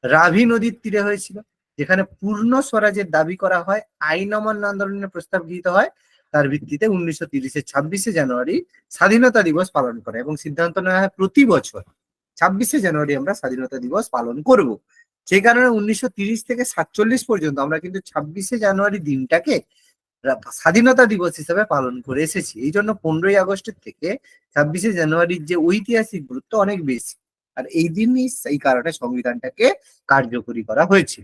Speaker 1: Ravi নদীর তীরে হয়েছিল, যেখানে পূর্ণ স্বরাজের দাবি করা হয়, আইন অমান্য আন্দোলনের প্রস্তাব গৃহীত হয়। তার ভিত্তিতে 1930-এর 26শে জানুয়ারি স্বাধীনতা দিবস পালন করে এবং সিদ্ধান্ত নেওয়া হয় প্রতি বছর 26শে জানুয়ারি আমরা স্বাধীনতা দিবস পালন করব। সেই কারণে 1930 থেকে 1947 পর্যন্ত আমরা কিন্তু 26শে জানুয়ারি দিনটাকে স্বাধীনতা দিবস হিসেবে পালন করে এসেছি। এই জন্য 15ই আগস্টের থেকে 26শে জানুয়ারির যে ঐতিহাসিক গুরুত্ব অনেক বেশি, আর এই দিনই সেই কারণে সংবিধানটাকে কার্যকরী করা হয়েছে।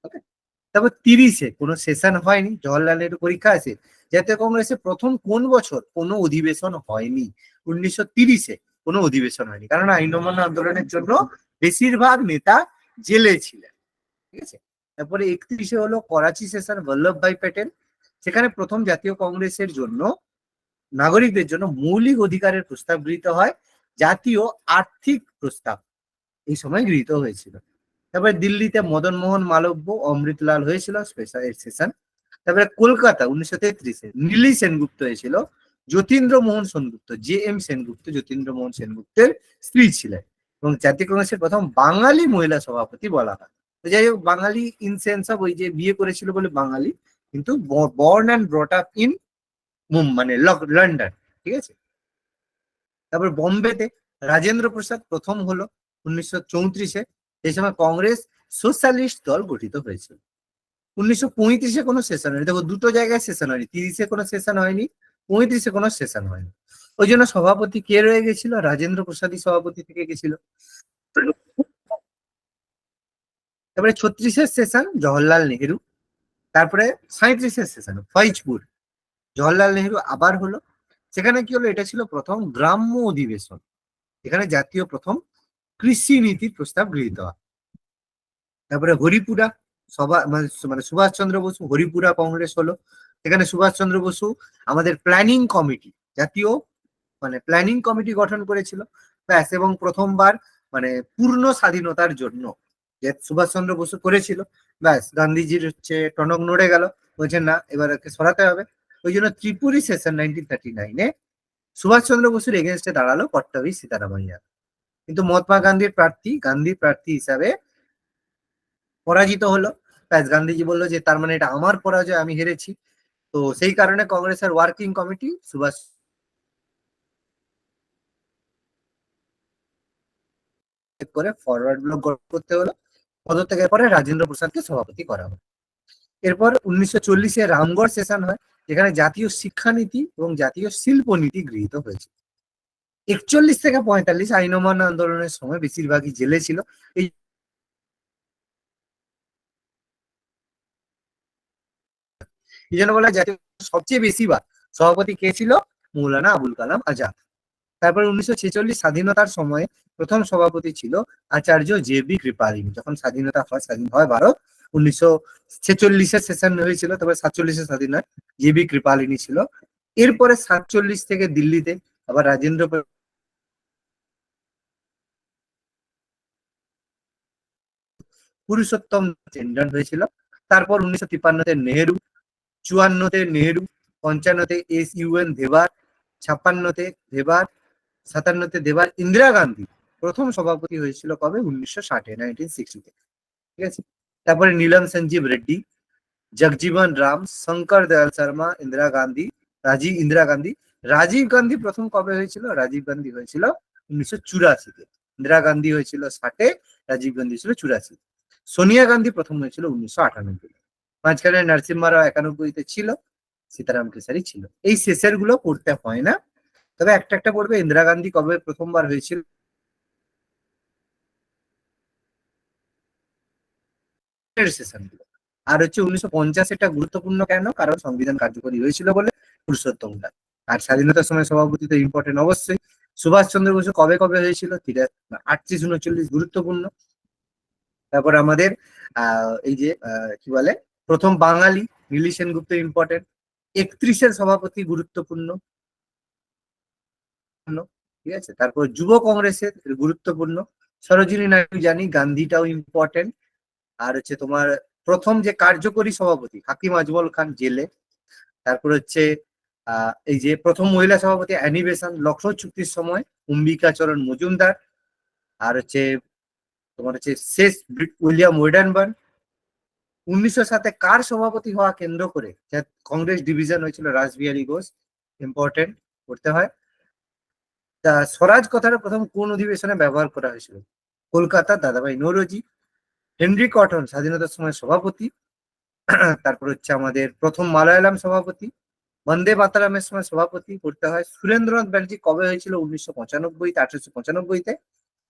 Speaker 1: ওকে, তারপর 30-এ কোনো সেশন হয়নি, জওয়াহরলাল নেহরু পরীক্ষা আছে। জাতীয় কংগ্রেসে প্রথম কোন বছর কোনো অধিবেশন হয়নি? 1930-এ কোনো অধিবেশন হয়নি, কারণ আইন অমান্য আন্দোলনের জন্য বেশিরভাগ নেতা জেলে ছিলেন। ঠিক আছে, তারপরে 31-এ হলো করাচি সেশন, বল্লভভাই প্যাটেল, সেখানে প্রথম জাতীয় কংগ্রেসের জন্য নাগরিকদের জন্য মৌলিক অধিকারের প্রস্তাব গৃহীত হয়, জাতীয় আর্থিক প্রস্তাব এই সময় গৃহীত হয়েছিল। তারপরে দিল্লিতে মদন মোহন মালব্য, অমৃতলাল হয়েছিল স্পেশাল সেশন। তারপরে কলকাতা 1933-এ নীলি সেনগুপ্ত হয়েছিল, যতীন্দ্র মোহন সেনগুপ্ত, JM সেনগুপ্ত যতীন্দ্র মোহন সেনগুপ্তের স্ত্রী ছিলেন, এবং জাতীয় কংগ্রেসের প্রথম বাঙালি মহিলা সভাপতি বলা হয়। তো যাই হোক, বাঙালি ইন সেন্স অফ ওই যে বিয়ে করেছিল বলে বাঙালি, কিন্তু born and brought up in মানে লন্ডন। ঠিক আছে, তারপর বোম্বেতে রাজেন্দ্র প্রসাদ প্রথম হলো 1934-এ। এই সময় কংগ্রেস সোশ্যালিস্ট দল গঠিত হয়েছিল। 1935-এ কোনো সেশন হয়নি, দেখো দুটো জায়গায় সেশন হয়নি, 30-এ কোনো সেশন হয়নি, 35-এ কোনো সেশন হয়নি। ওই জন্য সভাপতি কে রয়ে গেছিল? রাজেন্দ্র প্রসাদই সভাপতি থেকে গেছিল। তারপরে 36-এর সেশন জওহরলাল নেহেরু। তারপরে 37-এর সেশন ফৈজপুর, জওহরলাল নেহেরু আবার হলো। সেখানে কি হলো? এটা ছিল প্রথম গ্রাম্য অধিবেশন, এখানে জাতীয় প্রথম কৃষি নীতির প্রস্তাব গৃহীত হয়। তারপরে হরিপুরা সভা, মানে সুভাষচন্দ্র বসু হরিপুরা কংগ্রেস হলো, এখানে সুভাষচন্দ্র বসু আমাদের প্ল্যানিং কমিটি, জাতীয় মানে প্ল্যানিং কমিটি গঠন করেছিল, ব্যাস। এবং প্রথমবার মানে পূর্ণ স্বাধীনতার জন্য যে সুভাষচন্দ্র বসু করেছিল, ব্যাস। গান্ধীজির টনক নড়ে গেল, বলছেন না এবার একে সরাতে হবে। ওই জন্য ত্রিপুরী সেশন 1939-এ সুভাষচন্দ্র বসুর এগেনস্টে দাঁড়ালো পট্টাভি সীতারামাইয়া, কিন্তু মহাত্মা গান্ধীর প্রার্থী হিসাবে পরাজিত হলো। ব্যাস, গান্ধীজি বললো যে তার মানে এটা আমার পরাজয়, আমি হেরেছি। তো সেই কারণে কংগ্রেসের ওয়ার্কিং কমিটি সুভাষ করে ফরওয়ার্ড ব্লক গঠন করতে হলো। পদত্যাগের পরে রাজেন্দ্র প্রসাদকে সভাপতি করা হয়। এরপর 1940-এ রামগড় সেশন হয়, যেখানে জাতীয় শিক্ষানীতি এবং জাতীয় শিল্পনীতি গৃহীত হয়েছে। 41 থেকে 45 আইন অমান্য আন্দোলনের সময় বেশিরভাগই জেলে ছিল। এই জন্য বলা জাতীয় সবচেয়ে বেশি বার সভাপতি কে ছিল? মৌলানা আবুল কালাম আজাদ। তারপর 1946 স্বাধীনতার সময় প্রথম সভাপতি ছিল আচার্য JB কৃপালিনী। যখন স্বাধীন হয় ভারত, 1946-এর সেশন হয়েছিল, তবে 47-এ স্বাধীন হয়, JB কৃপালিনী ছিল। এরপরে 47 থেকে দিল্লিতে আবার রাজেন্দ্র পুরুষোত্তম টেন্ডন হয়েছিল। তারপর 1953-তে নেহেরু, 54-তে নেহেরু, 55-তে SUN দেবার, 56-তে দেবার, 57-তে দেবার ইন্দিরা গান্ধী প্রথম সভাপতি হয়েছিল কবে? 1960-এ, 1960-তে। ঠিক আছে। তারপরে নীলম সঞ্জীব রেড্ডি, জগজীবন রাম, শঙ্কর দয়াল শর্মা, ইন্দিরা গান্ধী, রাজীব গান্ধী প্রথম কবে হয়েছিল? রাজীব গান্ধী হয়েছিল 1984-তে। ইন্দিরা গান্ধী হয়েছিল 60-এ, রাজীব গান্ধী ছিল 84। সোনিয়া গান্ধী প্রথম হয়েছিল 1998। মাঝখানে নরসিম্হা রাও 91-তে ছিল, সীতারাম কেসারি ছিল। এই শেষের গুলো পড়তে হয় না, তবে একটা একটা পড়বে। ইন্দিরা গান্ধী কবে প্রথমবার হয়েছিল? সেশন গুলো। আর হচ্ছে 1950, এটা গুরুত্বপূর্ণ কেন? কারণ সংবিধান কার্যকরী হয়েছিল বলে, পুরুষোত্তম রায়। আর স্বাধীনতার সময় সভাপতি তো ইম্পর্টেন্ট অবশ্যই। সুভাষ চন্দ্র বসু কবে কবে হয়েছিল? 38-39 গুরুত্বপূর্ণ। তারপর আমাদের এই যে কি বলে, প্রথম বাঙালি নীলি সেনগুপ্ত ইম্পর্টেন্ট। 31-এর সভাপতি গুরুত্বপূর্ণ। ঠিক আছে। তারপর যুব কংগ্রেসের গুরুত্বপূর্ণ, সরোজিনী নাইডু জানি, গান্ধীটাও ইম্পর্টেন্ট। আর হচ্ছে তোমার প্রথম যে কার্যকরী সভাপতি হাকিম আজমল খান, জেলে। তারপর হচ্ছে এই যে প্রথম মহিলা সভাপতি অ্যানি বেসান্ট, লখনৌ চুক্তির সময় অম্বিকা চরণ মজুমদার। আর হচ্ছে তোমার হচ্ছে শেষ উইলিয়াম ওয়েডানবার্ন। 1907-এ কার সভাপতি হওয়া কেন্দ্র করে কংগ্রেস ডিভিশন হয়েছিল? রাসবিহারী ঘোষ, ইম্পর্টেন্ট, করতে হয়। তা স্বরাজ কথাটা প্রথম কোন অধিবেশনে ব্যবহার করা হয়েছিল? কলকাতা, দাদাভাই নৌরোজি। হেনরি কটন স্বাধীনতার সময় সভাপতি। তারপর হচ্ছে আমাদের প্রথম মালায়ালাম সভাপতি। বন্দে মাতারামের সময় সভাপতি, করতে হয়। সুরেন্দ্রনাথ ব্যানার্জি কবে হয়েছিল? 1995-তে, 1895-তে।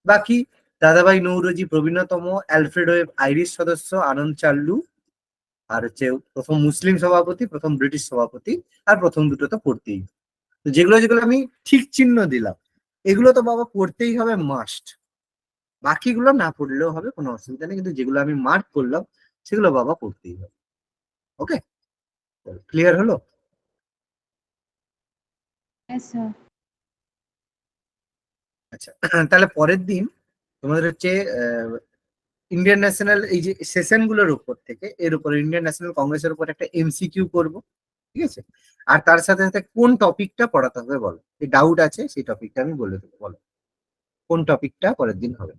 Speaker 1: বাকি দাদাভাই নৌরোজি প্রবীণতম, অ্যালফ্রেড ওয়েব আইরিশ সদস্য, আনন্দ চাল্লু। আর হচ্ছে প্রথম মুসলিম সভাপতি, প্রথম ব্রিটিশ সভাপতি। আর প্রথম দুটো তো পড়তেই। তো যেগুলো যেগুলো আমি ঠিক চিহ্ন দিলাম, এগুলো তো বাবা পড়তেই হবে, মাস্ট। বাকিগুলো না পড়লেও হবে, কোনো অসুবিধা নেই, কিন্তু যেগুলো আমি মার্ক করলাম সেগুলো বাবা পড়তেই হবে। ওকে, ক্লিয়ার হলো?
Speaker 3: হ্যাঁ স্যার।
Speaker 1: আচ্ছা, তাহলে পরের দিন তোমাদের হচ্ছে ইন্ডিয়ান ন্যাশনাল, এই যে সেশন গুলোর উপর থেকে, এর উপর ইন্ডিয়ান ন্যাশনাল কংগ্রেসের উপর একটা এমসিকিউ করবো। ঠিক আছে। আর তার সাথে সাথে কোন টপিকটা পড়াতে হবে বলো, এই ডাউট আছে সেই টপিকটা আমি বলে দেবো। বলো কোন টপিকটা পরের দিন হবে।